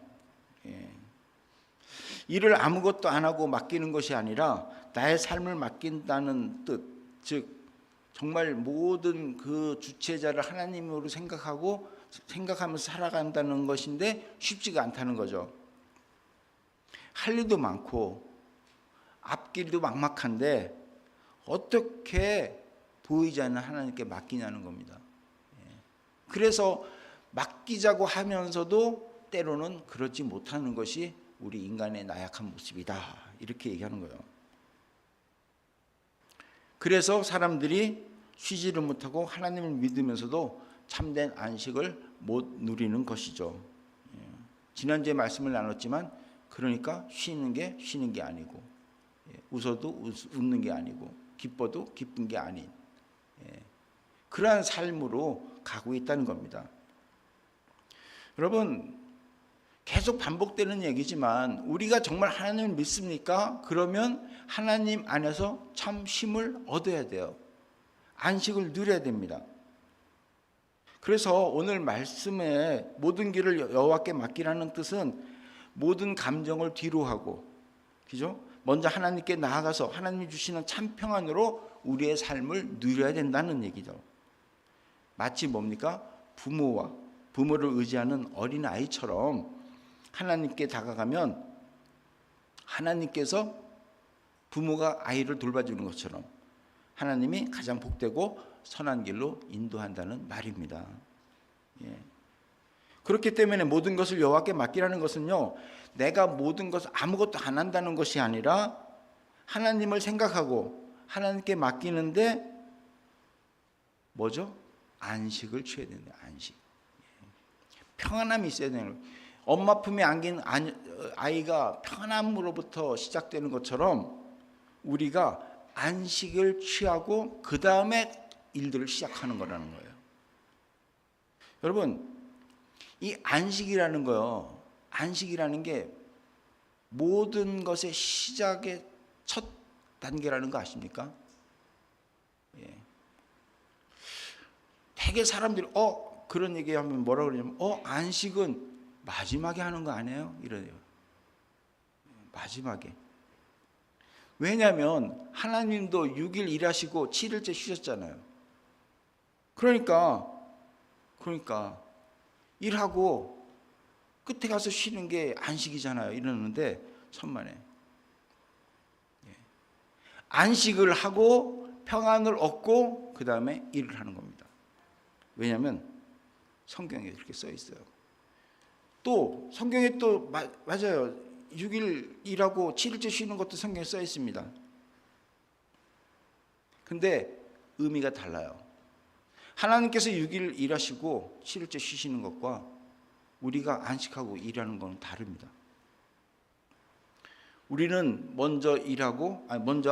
일을 아무것도 안 하고 맡기는 것이 아니라 나의 삶을 맡긴다는 뜻, 즉 정말 모든 그 주체자를 하나님으로 생각하면서 살아간다는 것인데 쉽지가 않다는 거죠. 할 일도 많고 앞길도 막막한데 어떻게 보이지 않는 하나님께 맡기냐는 겁니다. 그래서 맡기자고 하면서도 때로는 그렇지 못하는 것이 우리 인간의 나약한 모습이다. 이렇게 얘기하는 거예요. 그래서 사람들이 쉬지를 못하고 하나님을 믿으면서도 참된 안식을 못 누리는 것이죠. 지난주에 말씀을 나눴지만 그러니까 쉬는 게 아니고 웃어도 웃는 게 아니고 기뻐도 기쁜 게 아닌 그러한 삶으로 가고 있다는 겁니다. 여러분, 계속 반복되는 얘기지만 우리가 정말 하나님을 믿습니까? 그러면 하나님 안에서 참 쉼을 얻어야 돼요. 안식을 누려야 됩니다. 그래서 오늘 말씀에 모든 길을 여호와께 맡기라는 뜻은 모든 감정을 뒤로 하고, 그죠? 먼저 하나님께 나아가서 하나님이 주시는 참 평안으로 우리의 삶을 누려야 된다는 얘기죠. 마치 뭡니까? 부모를 의지하는 어린 아이처럼 하나님께 다가가면 하나님께서 부모가 아이를 돌봐주는 것처럼 하나님이 가장 복되고 선한 길로 인도한다는 말입니다. 그렇기 때문에 모든 것을 여호와께 맡기라는 것은요, 내가 모든 것을 아무것도 안 한다는 것이 아니라 하나님을 생각하고 하나님께 맡기는데 뭐죠? 안식을 취해야 된다. 안식. 평안함이 있어야 되는 거예요. 엄마 품에 안긴 아이가 평안함으로부터 시작되는 것처럼 우리가 안식을 취하고 그 다음에 일들을 시작하는 거라는 거예요. 여러분, 이 안식이라는 거요, 안식이라는 게 모든 것의 시작의 첫 단계라는 거 아십니까? 되게 사람들이 그런 얘기하면 뭐라 그러냐면 안식은 마지막에 하는 거 아니에요? 이래요. 마지막에. 왜냐하면 하나님도 6일 일하시고 7일째 쉬셨잖아요. 그러니까 일하고 끝에 가서 쉬는 게 안식이잖아요. 이러는데 천만에. 안식을 하고 평안을 얻고 그 다음에 일을 하는 겁니다. 왜냐하면 성경에 이렇게 써 있어요. 또 성경에 또 맞아요. 6일 일하고 7일째 쉬는 것도 성경에 써 있습니다. 근데 의미가 달라요. 하나님께서 6일 일하시고 7일째 쉬시는 것과 우리가 안식하고 일하는 건 다릅니다. 우리는 먼저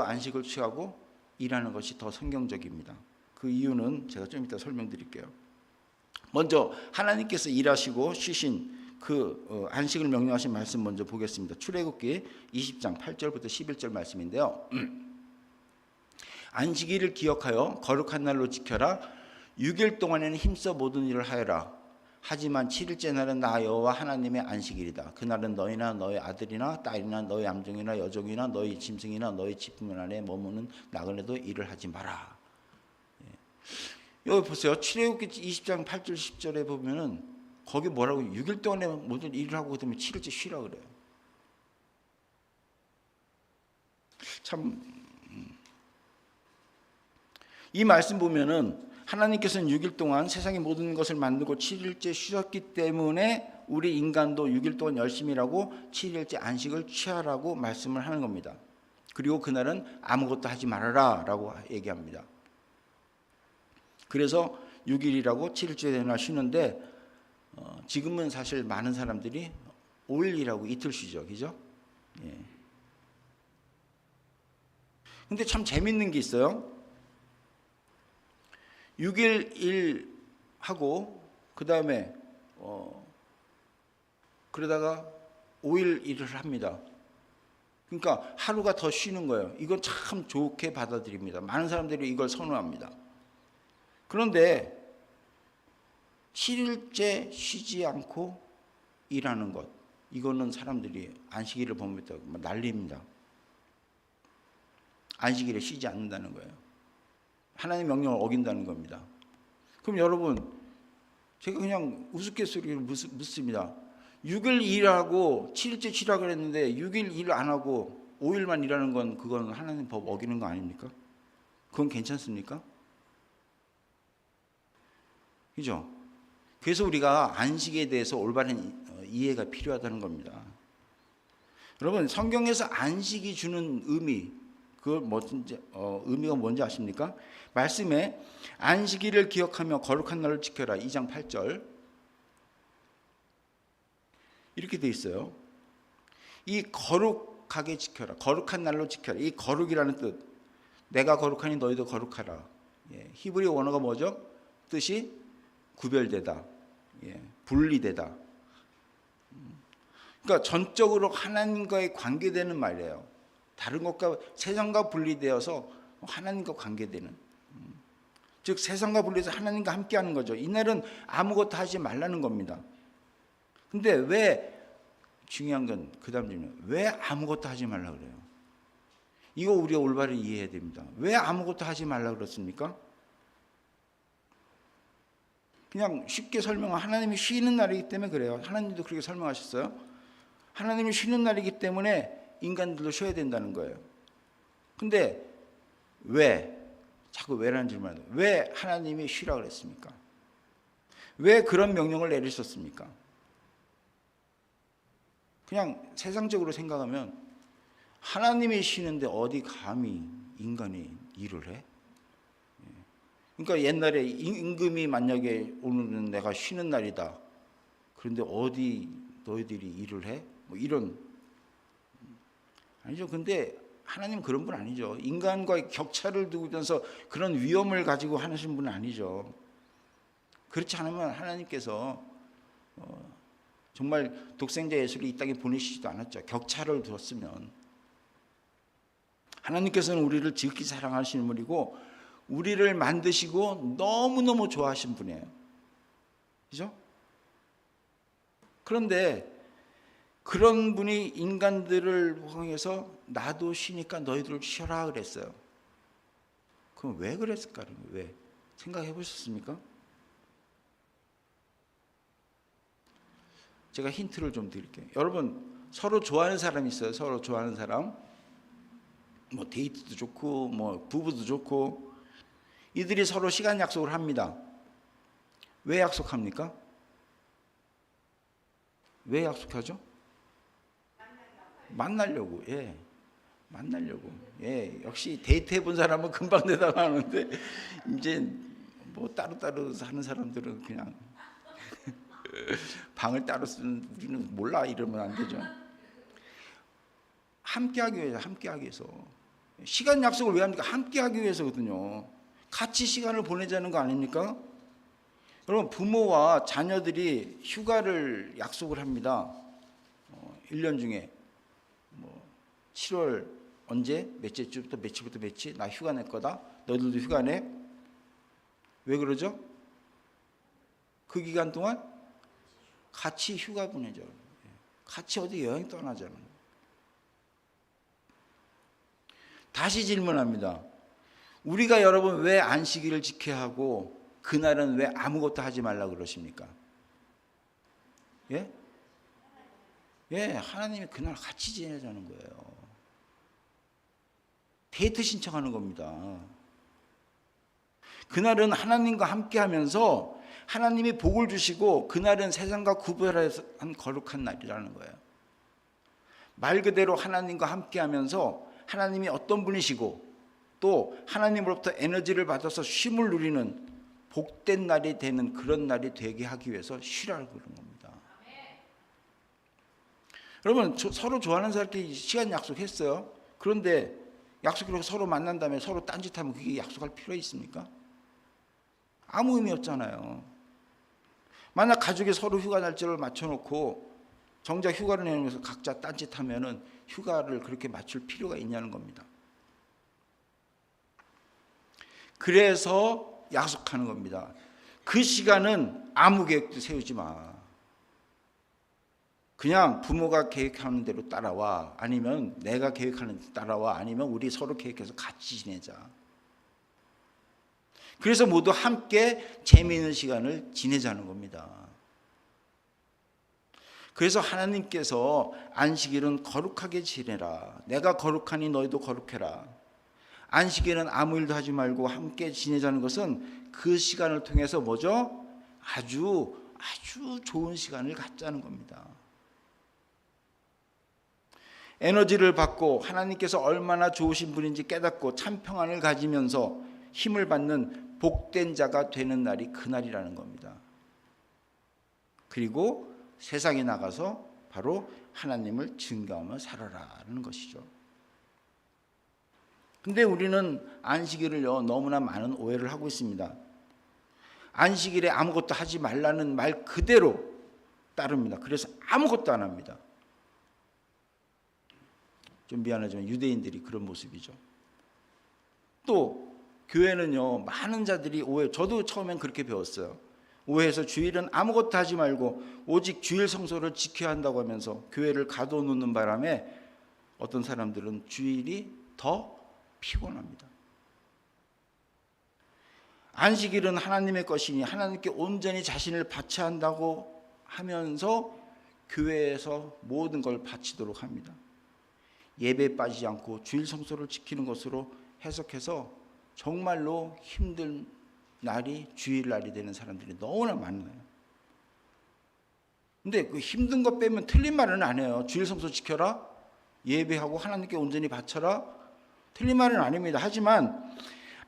안식을 취하고 일하는 것이 더 성경적입니다. 그 이유는 제가 좀 이따 설명드릴게요. 먼저 하나님께서 일하시고 쉬신 그 안식을 명령하신 말씀 먼저 보겠습니다. 출애굽기 20장 8절부터 11절 말씀인데요. 안식일을 기억하여 거룩한 날로 지켜라. 6일 동안에는 힘써 모든 일을 하여라. 하지만 7일째 날은 나 여호와 하나님의 안식일이다. 그날은 너희나 너희 아들이나 딸이나 너희 암종이나 여종이나 너희 짐승이나 너희 지품 안에 머무는 나그네도 일을 하지 마라. 여기 보세요. 출애굽기 20장 8절 10절에 보면은 거기 뭐라고 6일 동안에 모든 일을 하고 그다음에 7일째 쉬라 그래요. 참 이 말씀 보면은 하나님께서는 6일 동안 세상의 모든 것을 만들고 7일째 쉬셨기 때문에 우리 인간도 6일 동안 열심히 일하고 7일째 안식을 취하라고 말씀을 하는 겁니다. 그리고 그날은 아무것도 하지 말아라 라고 얘기합니다. 그래서 6일이라고 7일째 되는 날 쉬는데 지금은 사실 많은 사람들이 5일 일하고 이틀 쉬죠. 그죠? 예. 근데 참 재밌는 게 있어요. 6일 일하고 그 다음에 그러다가 5일 일을 합니다. 그러니까 하루가 더 쉬는 거예요. 이건 참 좋게 받아들입니다. 많은 사람들이 이걸 선호합니다. 그런데 7일째 쉬지 않고 일하는 것, 이거는 사람들이 안식일을 보면 난리입니다. 안식일에 쉬지 않는다는 거예요. 하나님의 명령을 어긴다는 겁니다. 그럼 여러분, 제가 그냥 우스갯소리로 묻습니다. 6일 일하고 7일째 쉬라고 그랬는데 6일 일 안 하고 5일만 일하는 건 그건 하나님 법 어기는 거 아닙니까? 그건 괜찮습니까? 그죠? 그래서 우리가 안식에 대해서 올바른 이해가 필요하다는 겁니다. 여러분, 성경에서 안식이 주는 의미, 그 의미가 뭔지 아십니까? 말씀에 안식일을 기억하며 거룩한 날을 지켜라 2장 8절 이렇게 돼 있어요. 이 거룩하게 지켜라, 거룩한 날로 지켜라. 이 거룩이라는 뜻, 내가 거룩하니 너희도 거룩하라. 예, 히브리 원어가 뭐죠? 뜻이 구별되다, 예, 분리되다. 그러니까 전적으로 하나님과의 관계되는 말이에요. 다른 것과 세상과 분리되어서 하나님과 관계되는, 즉 세상과 분리해서 하나님과 함께하는 거죠. 이날은 아무것도 하지 말라는 겁니다. 근데 왜, 중요한 건 그 다음 질문, 왜 아무것도 하지 말라 그래요? 이거 우리가 올바로 이해해야 됩니다. 왜 아무것도 하지 말라 그렇습니까? 그냥 쉽게 설명하면 하나님이 쉬는 날이기 때문에 그래요. 하나님도 그렇게 설명하셨어요. 하나님이 쉬는 날이기 때문에 인간들도 쉬어야 된다는 거예요. 근데 왜, 자꾸 왜라는 질문을, 왜 하나님이 쉬라 그랬습니까? 왜 그런 명령을 내리셨습니까? 그냥 세상적으로 생각하면 하나님이 쉬는데 어디 감히 인간이 일을 해? 그러니까 옛날에 임금이 만약에 오늘은 내가 쉬는 날이다, 그런데 어디 너희들이 일을 해? 뭐 이런, 아니죠. 근데 하나님 그런 분 아니죠. 인간과의 격차를 두면서 그런 위험을 가지고 하시는 분은 아니죠. 그렇지 않으면 하나님께서 정말 독생자 예수를 이 땅에 보내시지도 않았죠. 격차를 두었으면. 하나님께서는 우리를 지극히 사랑하시는 분이고 우리를 만드시고 너무너무 좋아하신 분이에요. 그죠? 그런데 그런 분이 인간들을 향해서 나도 쉬니까 너희들 쉬어라 그랬어요. 그럼 왜 그랬을까? 왜? 생각해 보셨습니까? 제가 힌트를 좀 드릴게요. 여러분, 서로 좋아하는 사람 있어요. 서로 좋아하는 사람. 뭐 데이트도 좋고 뭐 부부도 좋고, 이들이 서로 시간 약속을 합니다. 왜 약속합니까? 왜 약속하죠? 만나려고. 예, 만나려고. 예, 역시 데이트 해본 사람은 금방 대답하는데 이제 뭐 따로따로 사는 사람들은 그냥 방을 따로 쓰는, 우리는 몰라 이러면 안 되죠. 함께하기 위해서, 함께하기 위해서. 시간 약속을 왜 합니까? 함께하기 위해서거든요. 같이 시간을 보내자는 거 아닙니까? 여러분, 부모와 자녀들이 휴가를 약속을 합니다. 1년 중에 뭐 7월 언제 며칠 주부터 며칠부터 며칠 나 휴가 낼 거다. 너희들도 휴가 내. 왜 그러죠? 그 기간 동안 같이 휴가 보내죠. 같이 어디 여행 떠나자는 거예요. 다시 질문합니다. 우리가 여러분 왜 안식일을 지켜야 하고 그날은 왜 아무것도 하지 말라 그러십니까? 예? 예, 하나님이 그날 같이 지내자는 거예요. 데이트 신청하는 겁니다. 그날은 하나님과 함께 하면서 하나님이 복을 주시고 그날은 세상과 구별해서 한 거룩한 날이라는 거예요. 말 그대로 하나님과 함께 하면서 하나님이 어떤 분이시고 또 하나님으로부터 에너지를 받아서 쉼을 누리는 복된 날이 되는 그런 날이 되게 하기 위해서 쉬라고 그런 겁니다. 여러분 서로 좋아하는 사람끼리 시간 약속했어요. 그런데 약속으로 서로 만난 다음에 서로 딴짓하면 그게 약속할 필요가 있습니까? 아무 의미 없잖아요. 만약 가족이 서로 휴가 날짜를 맞춰놓고 정작 휴가를 내면서 각자 딴짓하면은 휴가를 그렇게 맞출 필요가 있냐는 겁니다. 그래서 약속하는 겁니다. 그 시간은 아무 계획도 세우지 마. 그냥 부모가 계획하는 대로 따라와. 아니면 내가 계획하는 대로 따라와. 아니면 우리 서로 계획해서 같이 지내자. 그래서 모두 함께 재미있는 시간을 지내자는 겁니다. 그래서 하나님께서 안식일은 거룩하게 지내라. 내가 거룩하니 너희도 거룩해라. 안식일은 아무 일도 하지 말고 함께 지내자는 것은 그 시간을 통해서 뭐죠? 아주 좋은 시간을 갖자는 겁니다. 에너지를 받고 하나님께서 얼마나 좋으신 분인지 깨닫고 참 평안을 가지면서 힘을 받는 복된 자가 되는 날이 그날이라는 겁니다. 그리고 세상에 나가서 바로 하나님을 증거하며 살아라는 것이죠. 근데 우리는 안식일을요 너무나 많은 오해를 하고 있습니다. 안식일에 아무것도 하지 말라는 말 그대로 따릅니다. 그래서 아무것도 안 합니다. 좀 미안하지만 유대인들이 그런 모습이죠. 또 교회는요 많은 자들이 오해, 저도 처음엔 그렇게 배웠어요. 오해해서 주일은 아무것도 하지 말고 오직 주일 성소를 지켜야 한다고 하면서 교회를 가둬놓는 바람에 어떤 사람들은 주일이 더 피곤합니다. 안식일은 하나님의 것이니 하나님께 온전히 자신을 바쳐야 한다고 하면서 교회에서 모든 걸 바치도록 합니다. 예배에 빠지지 않고 주일 성소를 지키는 것으로 해석해서 정말로 힘든 날이 주일날이 되는 사람들이 너무나 많아요. 근데 그 힘든 거 빼면 틀린 말은 안 해요. 주일 성소 지켜라, 예배하고 하나님께 온전히 바쳐라, 틀린 말은 아닙니다. 하지만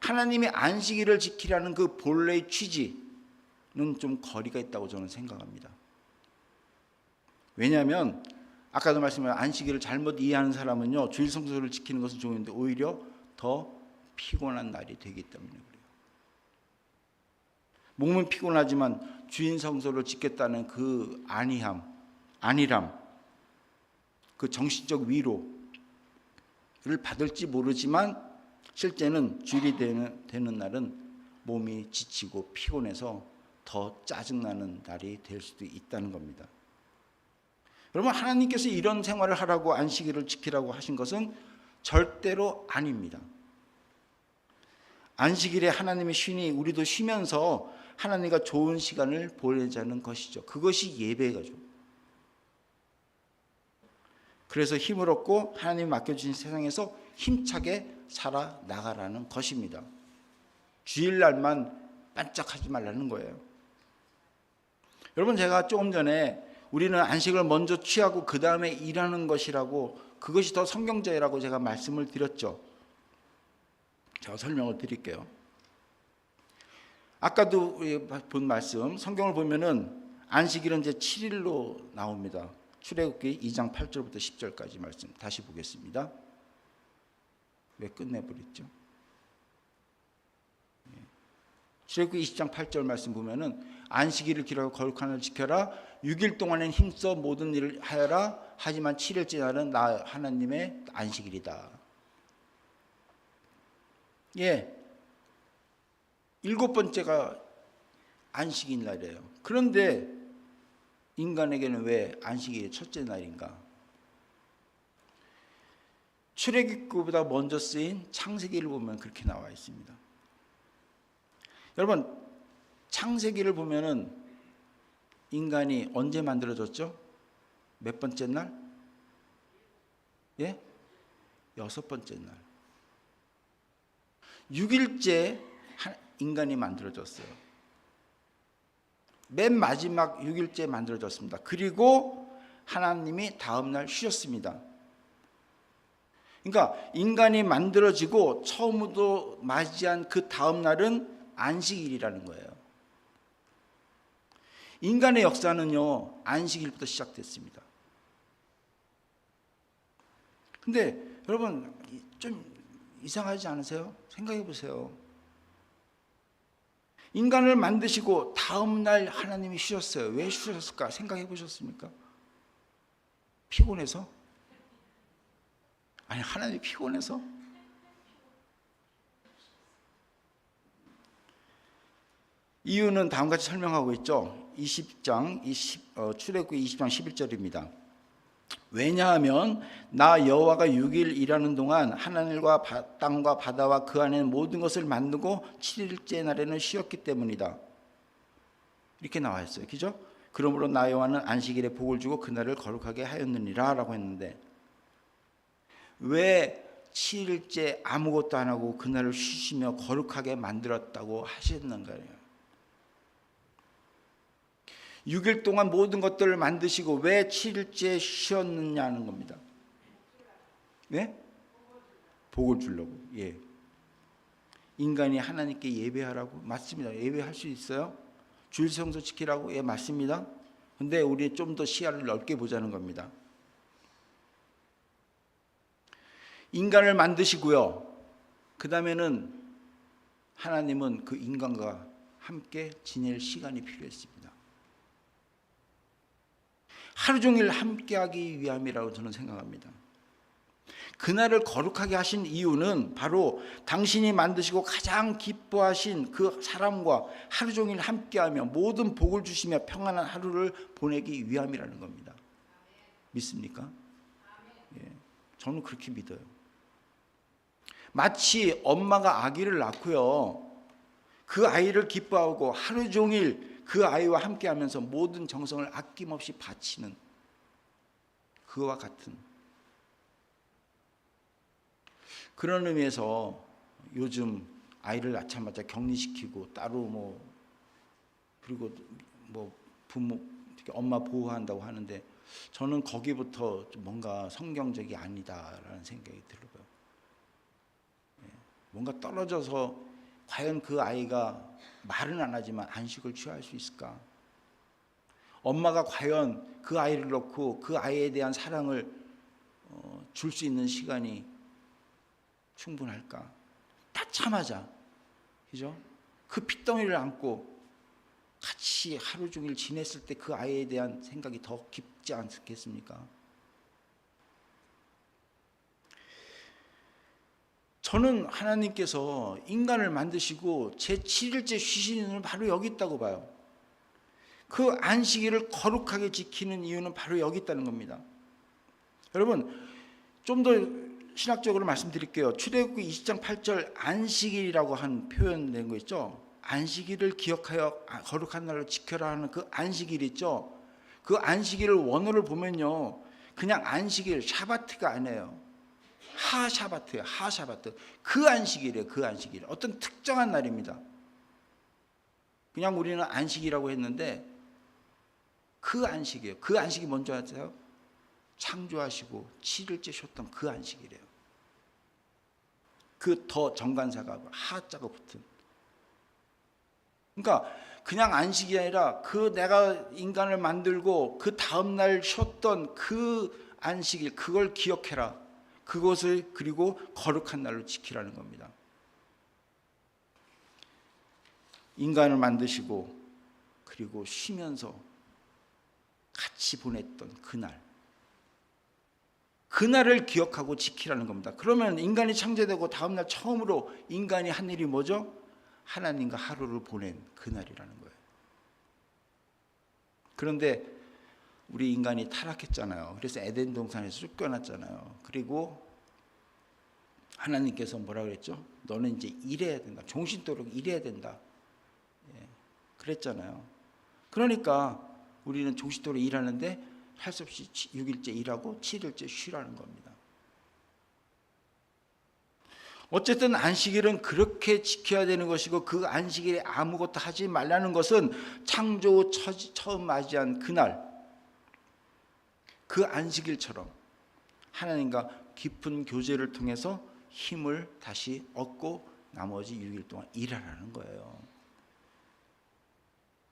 하나님이 안식일을 지키라는 그 본래의 취지는 좀 거리가 있다고 저는 생각합니다. 왜냐하면 아까도 말씀드린 안식일을 잘못 이해하는 사람은요 주일 성소를 지키는 것은 좋은데 오히려 더 피곤한 날이 되기 때문에 그래요. 몸은 피곤하지만 주인 성소를 지켰다는 그 안일함, 그 정신적 위로를 받을지 모르지만 실제는 주일이 되는 날은 몸이 지치고 피곤해서 더 짜증나는 날이 될 수도 있다는 겁니다. 여러분 하나님께서 이런 생활을 하라고 안식일을 지키라고 하신 것은 절대로 아닙니다. 안식일에 하나님이 쉬니 우리도 쉬면서 하나님과 좋은 시간을 보내자는 것이죠. 그것이 예배가죠. 그래서 힘을 얻고 하나님이 맡겨주신 세상에서 힘차게 살아나가라는 것입니다. 주일날만 반짝하지 말라는 거예요. 여러분 제가 조금 전에 우리는 안식을 먼저 취하고 그 다음에 일하는 것이라고 그것이 더 성경적이라고 제가 말씀을 드렸죠. 제가 설명을 드릴게요. 아까도 본 말씀 성경을 보면은 안식일은 이제 7일로 나옵니다. 출애굽기 2장 8절부터 10절까지 말씀 다시 보겠습니다. 왜 끝내버렸죠? 출애굽기 20장 8절 말씀 보면은 안식일을 기록하고 거룩한 날을 지켜라. 6일 동안은 힘써 모든 일을 하여라. 하지만 7일째 날은 나 하나님의 안식일이다. 예, 7번째가 안식일 날이에요. 그런데 인간에게는 왜 안식일이 첫째 날인가? 출애굽기보다 먼저 쓰인 창세기를 보면 그렇게 나와 있습니다. 여러분, 창세기를 보면은 인간이 언제 만들어졌죠? 몇 번째 날? 예? 6번째 날. 6일째 인간이 만들어졌어요. 맨 마지막 6일째 만들어졌습니다. 그리고 하나님이 다음 날 쉬셨습니다. 그러니까 인간이 만들어지고 처음으로 맞이한 그 다음 날은 안식일이라는 거예요. 인간의 역사는요, 안식일부터 시작됐습니다. 근데 여러분, 좀 이상하지 않으세요? 생각해 보세요. 인간을 만드시고 다음 날 하나님이 쉬셨어요. 왜 쉬셨을까? 생각해 보셨습니까? 피곤해서? 아니, 하나님이 피곤해서? 이유는 다음과 같이 설명하고 있죠. 20장, 출애굽기 20장 11절입니다. 왜냐하면 나 여호와가 6일 일하는 동안 하늘과 땅과 바다와 그 안에 모든 것을 만들고 7일째 날에는 쉬었기 때문이다. 이렇게 나와 있어요. 그죠? 그러므로 나 여호와는 안식일에 복을 주고 그날을 거룩하게 하였느니라 라고 했는데, 왜 7일째 아무것도 안 하고 그날을 쉬시며 거룩하게 만들었다고 하셨는가요? 6일 동안 모든 것들을 만드시고 왜 7일째 쉬었느냐는 겁니다. 네? 복을 주려고. 예. 인간이 하나님께 예배하라고? 맞습니다. 예배할 수 있어요. 주일 성수 지키라고? 예, 맞습니다. 근데 우리 좀 더 시야를 넓게 보자는 겁니다. 인간을 만드시고요. 그 다음에는 하나님은 그 인간과 함께 지낼 시간이 필요했습니다. 하루 종일 함께하기 위함이라고 저는 생각합니다. 그날을 거룩하게 하신 이유는 바로 당신이 만드시고 가장 기뻐하신 그 사람과 하루 종일 함께하며 모든 복을 주시며 평안한 하루를 보내기 위함이라는 겁니다. 믿습니까? 예, 저는 그렇게 믿어요. 마치 엄마가 아기를 낳고요, 그 아이를 기뻐하고 하루 종일 그 아이와 함께하면서 모든 정성을 아낌없이 바치는 그와 같은 그런 의미에서 요즘 아이를 낳자마자 격리시키고 따로 그리고 부모 엄마 보호한다고 하는데, 저는 거기부터 뭔가 성경적이 아니다라는 생각이 들어요. 뭔가 떨어져서 과연 그 아이가 말은 안 하지만 안식을 취할 수 있을까? 엄마가 과연 그 아이를 놓고 그 아이에 대한 사랑을 줄 수 있는 시간이 충분할까? 낳자마자, 그죠? 그 핏덩이를 안고 같이 하루 종일 지냈을 때 그 아이에 대한 생각이 더 깊지 않겠습니까? 저는 하나님께서 인간을 만드시고 제7일째 쉬시는 이유는 바로 여기 있다고 봐요. 그 안식일을 거룩하게 지키는 이유는 바로 여기 있다는 겁니다. 여러분, 좀 더 신학적으로 말씀드릴게요. 출애굽기 20장 8절 안식일이라고 한 표현 된 거 있죠. 안식일을 기억하여 거룩한 날을 지켜라 하는 그 안식일 있죠. 그 안식일을 원어를 보면요, 그냥 안식일, 샤바트가 아니에요. 하샤바트예요. 하샤바트. 그 안식일이에요. 그 안식일. 어떤 특정한 날입니다. 그냥 우리는 안식이라고 했는데 그 안식이에요. 그 안식이 뭔지 아세요? 창조하시고 7일째 쉬었던 그 안식이래요. 그 더 정관사가 하자가 붙은. 그러니까 그냥 안식이 아니라 그 내가 인간을 만들고 그 다음날 쉬었던 그 안식일, 그걸 기억해라. 그것을 그리고 거룩한 날로 지키라는 겁니다. 인간을 만드시고 그리고 쉬면서 같이 보냈던 그날을 기억하고 지키라는 겁니다. 그러면 인간이 창조되고 다음날 처음으로 인간이 한 일이 뭐죠? 하나님과 하루를 보낸 그날이라는 거예요. 그런데 우리 인간이 타락했잖아요. 그래서 에덴 동산에서 쫓겨났잖아요. 그리고 하나님께서 뭐라 그랬죠? 너는 이제 일해야 된다. 종신토록 일해야 된다. 그랬잖아요. 그러니까 우리는 종신토록 일하는데 할 수 없이 6일째 일하고 7일째 쉬라는 겁니다. 어쨌든 안식일은 그렇게 지켜야 되는 것이고, 그 안식일에 아무것도 하지 말라는 것은 창조 처음 맞이한 그날 그 안식일처럼 하나님과 깊은 교제를 통해서 힘을 다시 얻고 나머지 6일 동안 일하라는 거예요.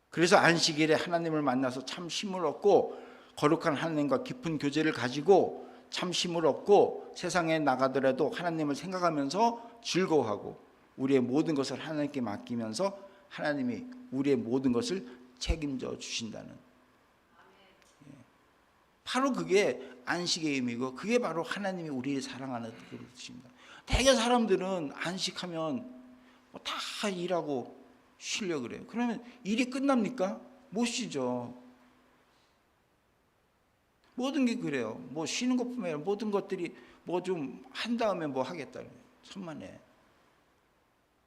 그래서 안식일에 하나님을 만나서 참 힘을 얻고 거룩한 하나님과 깊은 교제를 가지고 참 힘을 얻고 세상에 나가더라도 하나님을 생각하면서 즐거워하고 우리의 모든 것을 하나님께 맡기면서 하나님이 우리의 모든 것을 책임져 주신다는, 바로 그게 안식의 의미고, 그게 바로 하나님이 우리를 사랑하는 뜻입니다. 대개 사람들은 안식하면 다 일하고 쉬려고 그래요. 그러면 일이 끝납니까? 못 쉬죠. 모든 게 그래요. 뭐 쉬는 것뿐만 아니라 모든 것들이 뭐 좀 한 다음에 뭐 하겠다. 천만에.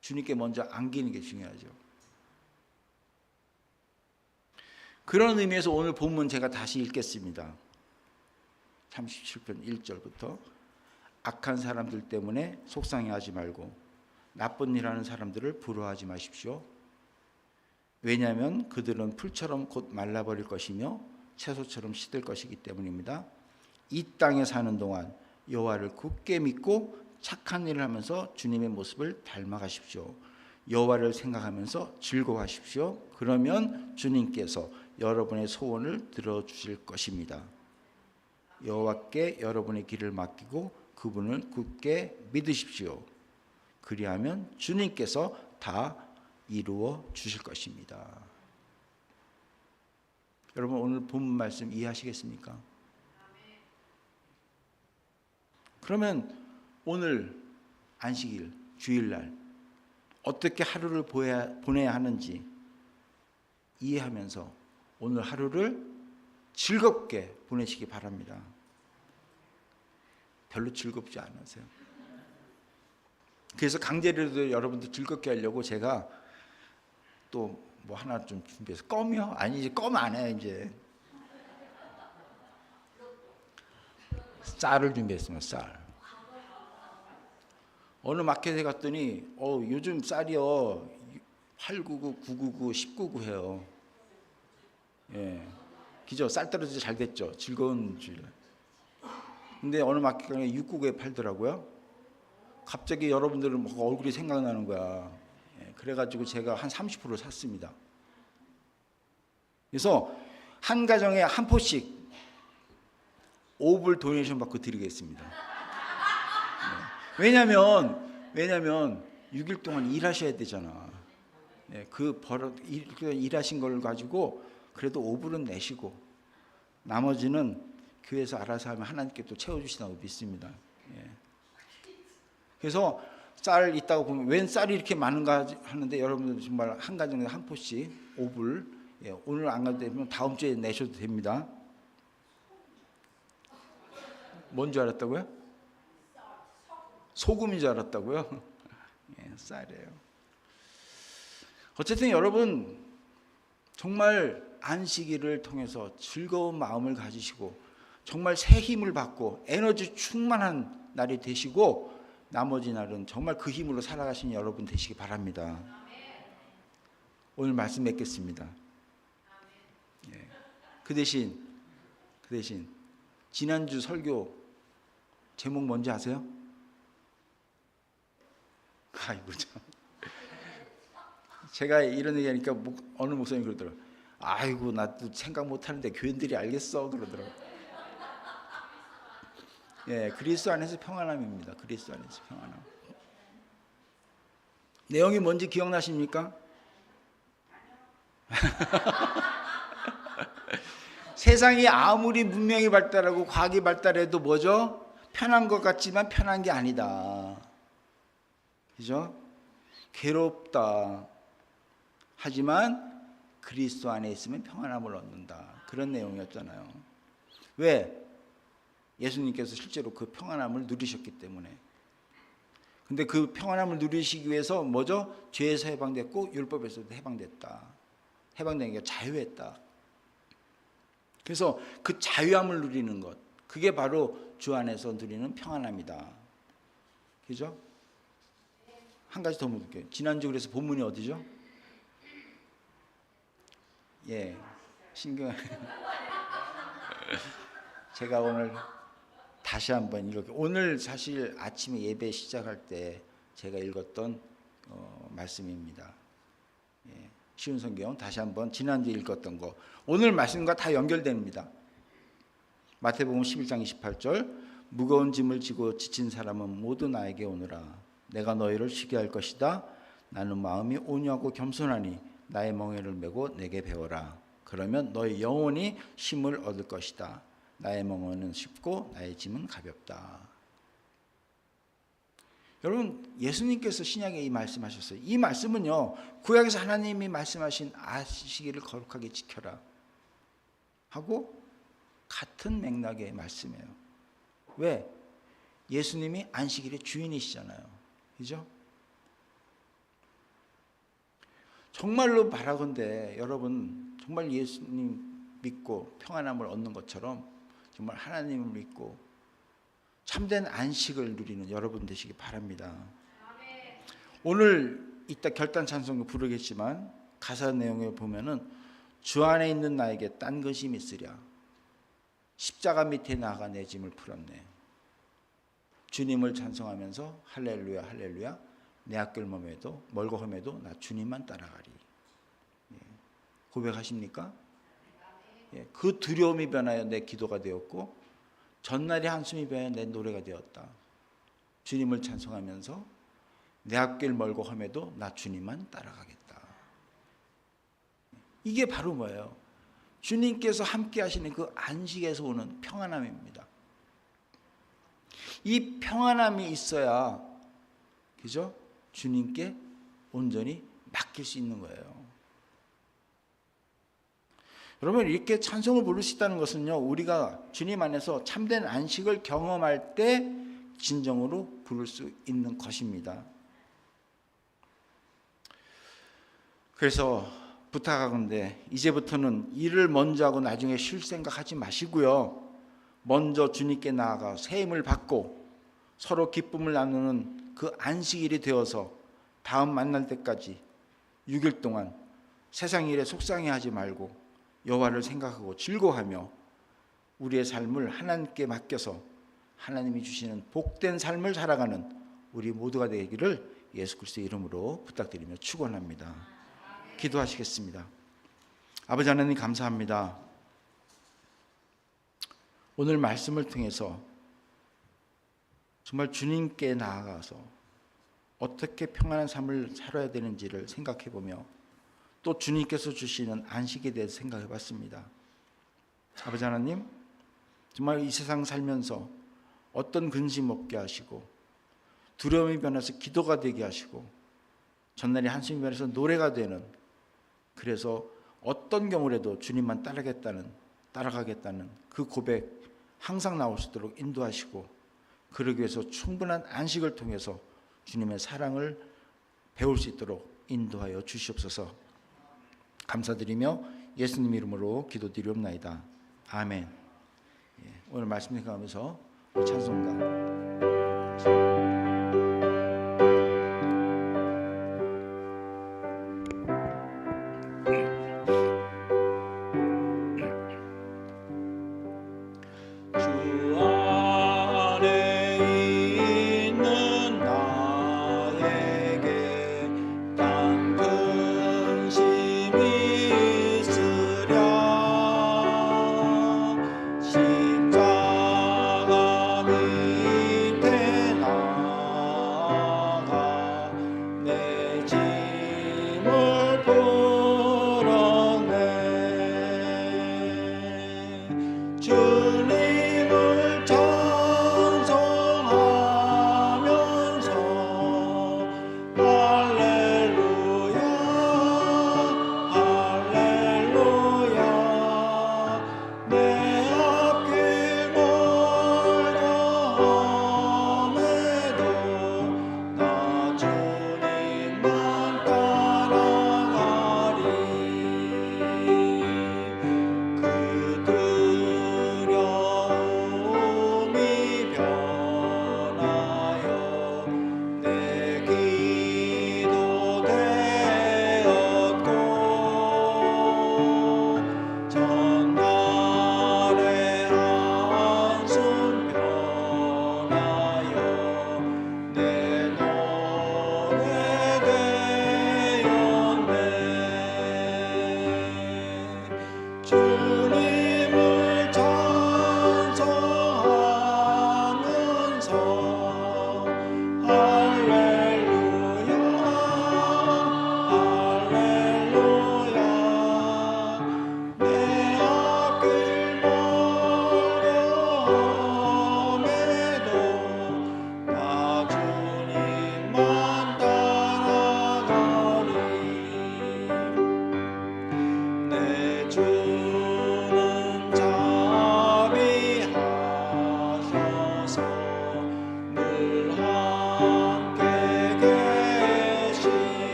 주님께 먼저 안기는 게 중요하죠. 그런 의미에서 오늘 본문 제가 다시 읽겠습니다. 37편 1절부터 악한 사람들 때문에 속상해하지 말고 나쁜 일하는 사람들을 부러워하지 마십시오. 왜냐하면 그들은 풀처럼 곧 말라버릴 것이며 채소처럼 시들 것이기 때문입니다. 이 땅에 사는 동안 여호와를 굳게 믿고 착한 일을 하면서 주님의 모습을 닮아가십시오. 여호와를 생각하면서 즐거워하십시오. 그러면 주님께서 여러분의 소원을 들어주실 것입니다. 여호와께 여러분의 길을 맡기고 그분을 굳게 믿으십시오. 그리하면 주님께서 다 이루어 주실 것입니다. 여러분, 오늘 본문 말씀 이해하시겠습니까? 그러면 오늘 안식일, 주일날 어떻게 하루를 보내야 하는지 이해하면서 오늘 하루를 즐겁게 보내시기 바랍니다. 별로 즐겁지 않으세요? 그래서 강제로도 여러분들 즐겁게 하려고 제가 또 뭐 하나 좀 준비해서, 껌이요? 아니, 이제 껌 안 해요. 이제 쌀을 준비했습니다. 쌀. 어느 마켓에 갔더니 요즘 쌀이요 899, 999, 1099 해요. 예, 기죠. 쌀 떨어져서 잘 됐죠. 즐거운 주일. 근데 어느 마켓 가면 699에 팔더라고요. 갑자기 여러분들은 막 얼굴이 생각나는 거야. 그래가지고 제가 한 30% 샀습니다. 그래서 한 가정에 한 포씩 5불 도네이션 받고 드리겠습니다. 왜냐면 6일 동안 일하셔야 되잖아. 그 일하신 걸 가지고 그래도 5불은 내시고 나머지는 교회에서 알아서 하면 하나님께 또 채워주신다고 믿습니다. 그래서 쌀 있다고 보면 웬 쌀이 이렇게 많은가 하는데, 여러분들 정말 한 가정에 한 포씩 5불, 오늘 안 가도 되면 다음 주에 내셔도 됩니다. 뭔 줄 알았다고요? 소금인 줄 알았다고요? 쌀이에요. 어쨌든 여러분, 정말 안식일을 통해서 즐거운 마음을 가지시고 정말 새 힘을 받고 에너지 충만한 날이 되시고 나머지 날은 정말 그 힘으로 살아가시는 여러분 되시기 바랍니다. 오늘 말씀 맺겠습니다. 그 대신 지난주 설교 제목 뭔지 아세요? 아이고 참. 제가 이런 얘기하니까 어느 목사님 그러더라고요. 아이고 나도 생각 못하는데 교인들이 알겠어 그러더라고요. 그리스도 안에서 평안함입니다. 그리스도 안에서 평안함. 내용이 뭔지 기억나십니까? 세상이 아무리 문명이 발달하고 과학이 발달해도 뭐죠? 편한 것 같지만 편한 게 아니다. 그죠? 괴롭다. 하지만 그리스도 안에 있으면 평안함을 얻는다. 그런 내용이었잖아요. 왜? 예수님께서 실제로 그 평안함을 누리셨기 때문에. 근데 그 평안함을 누리시기 위해서 뭐죠? 죄에서 해방됐고 율법에서도 해방됐다. 해방된 게 자유했다. 그래서 그 자유함을 누리는 것, 그게 바로 주 안에서 누리는 평안함이다. 그죠? 한 가지 더 묻을게요. 지난주 그래서 본문이 어디죠? 예, 신경. 제가 오늘 다시 한번 이렇게, 오늘 사실 아침에 예배 시작할 때 제가 읽었던 말씀입니다. 예, 쉬운 성경 다시 한번 지난주에 읽었던 거 오늘 말씀과 다 연결됩니다. 마태복음 11장 28절, 무거운 짐을 지고 지친 사람은 모두 나에게 오너라. 내가 너희를 쉬게 할 것이다. 나는 마음이 온유하고 겸손하니 나의 멍에를 메고 내게 배워라. 그러면 너희 영혼이 쉼을 얻을 것이다. 나의 멍에는 쉽고 나의 짐은 가볍다. 여러분, 예수님께서 신약에 이 말씀하셨어요. 이 말씀은요, 구약에서 하나님이 말씀하신 안식일을 거룩하게 지켜라 하고 같은 맥락의 말씀이에요. 왜? 예수님이 안식일의 주인이시잖아요. 그죠? 정말로 바라건대 여러분 정말 예수님 믿고 평안함을 얻는 것처럼 정말 하나님을 믿고 참된 안식을 누리는 여러분 되시기 바랍니다. 오늘 이따 결단 찬송을 부르겠지만 가사 내용에 보면은 주 안에 있는 나에게 딴 것이 있으랴. 십자가 밑에 나가 내 짐을 풀었네. 주님을 찬송하면서 할렐루야 할렐루야 내 앞길 멀고 험해도 나 주님만 따라가리. 예. 고백하십니까? 예. 그 두려움이 변하여 내 기도가 되었고 전날의 한숨이 변하여 내 노래가 되었다. 주님을 찬송하면서 내 앞길 멀고 험해도 나 주님만 따라가겠다. 이게 바로 뭐예요? 주님께서 함께 하시는 그 안식에서 오는 평안함입니다. 이 평안함이 있어야, 그죠? 주님께 온전히 맡길 수 있는 거예요. 여러분, 이렇게 찬송을 부를 수 있다는 것은요, 우리가 주님 안에서 참된 안식을 경험할 때 진정으로 부를 수 있는 것입니다. 그래서 부탁하건대 이제부터는 일을 먼저 하고 나중에 쉴 생각하지 마시고요, 먼저 주님께 나아가 새 힘을 받고 서로 기쁨을 나누는 그 안식일이 되어서 다음 만날 때까지 6일 동안 세상 일에 속상해하지 말고 여호와를 생각하고 즐거워하며 우리의 삶을 하나님께 맡겨서 하나님이 주시는 복된 삶을 살아가는 우리 모두가 되기를 예수 그리스도의 이름으로 부탁드리며 축원합니다. 기도하시겠습니다. 아버지 하나님 감사합니다. 오늘 말씀을 통해서 정말 주님께 나아가서 어떻게 평안한 삶을 살아야 되는지를 생각해보며 또 주님께서 주시는 안식에 대해서 생각해봤습니다. 아버지 하나님, 정말 이 세상 살면서 어떤 근심 없게 하시고 두려움이 변해서 기도가 되게 하시고 전날이 한숨이 변해서 노래가 되는, 그래서 어떤 경우라도 주님만 따라가겠다는 그 고백 항상 나올 수 있도록 인도하시고, 그러기 위해서 충분한 안식을 통해서 주님의 사랑을 배울 수 있도록 인도하여 주시옵소서. 감사드리며 예수님 이름으로 기도드리옵나이다. 아멘. 오늘 말씀 생각하면서 찬송가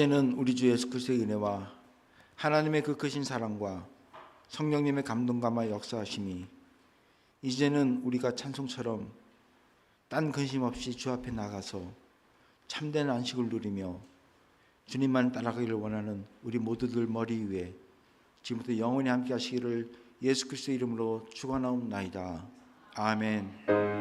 이제는 우리 주 예수 그리스도의 은혜와 하나님의 그 크신 사랑과 성령님의 감동감화 역사하심이 이제는 우리가 찬송처럼 딴 근심 없이 주 앞에 나가서 참된 안식을 누리며 주님만 따라가기를 원하는 우리 모두들 머리 위에 지금부터 영원히 함께 하시기를 예수 그리스도의 이름으로 축원하옵나이다. 아멘.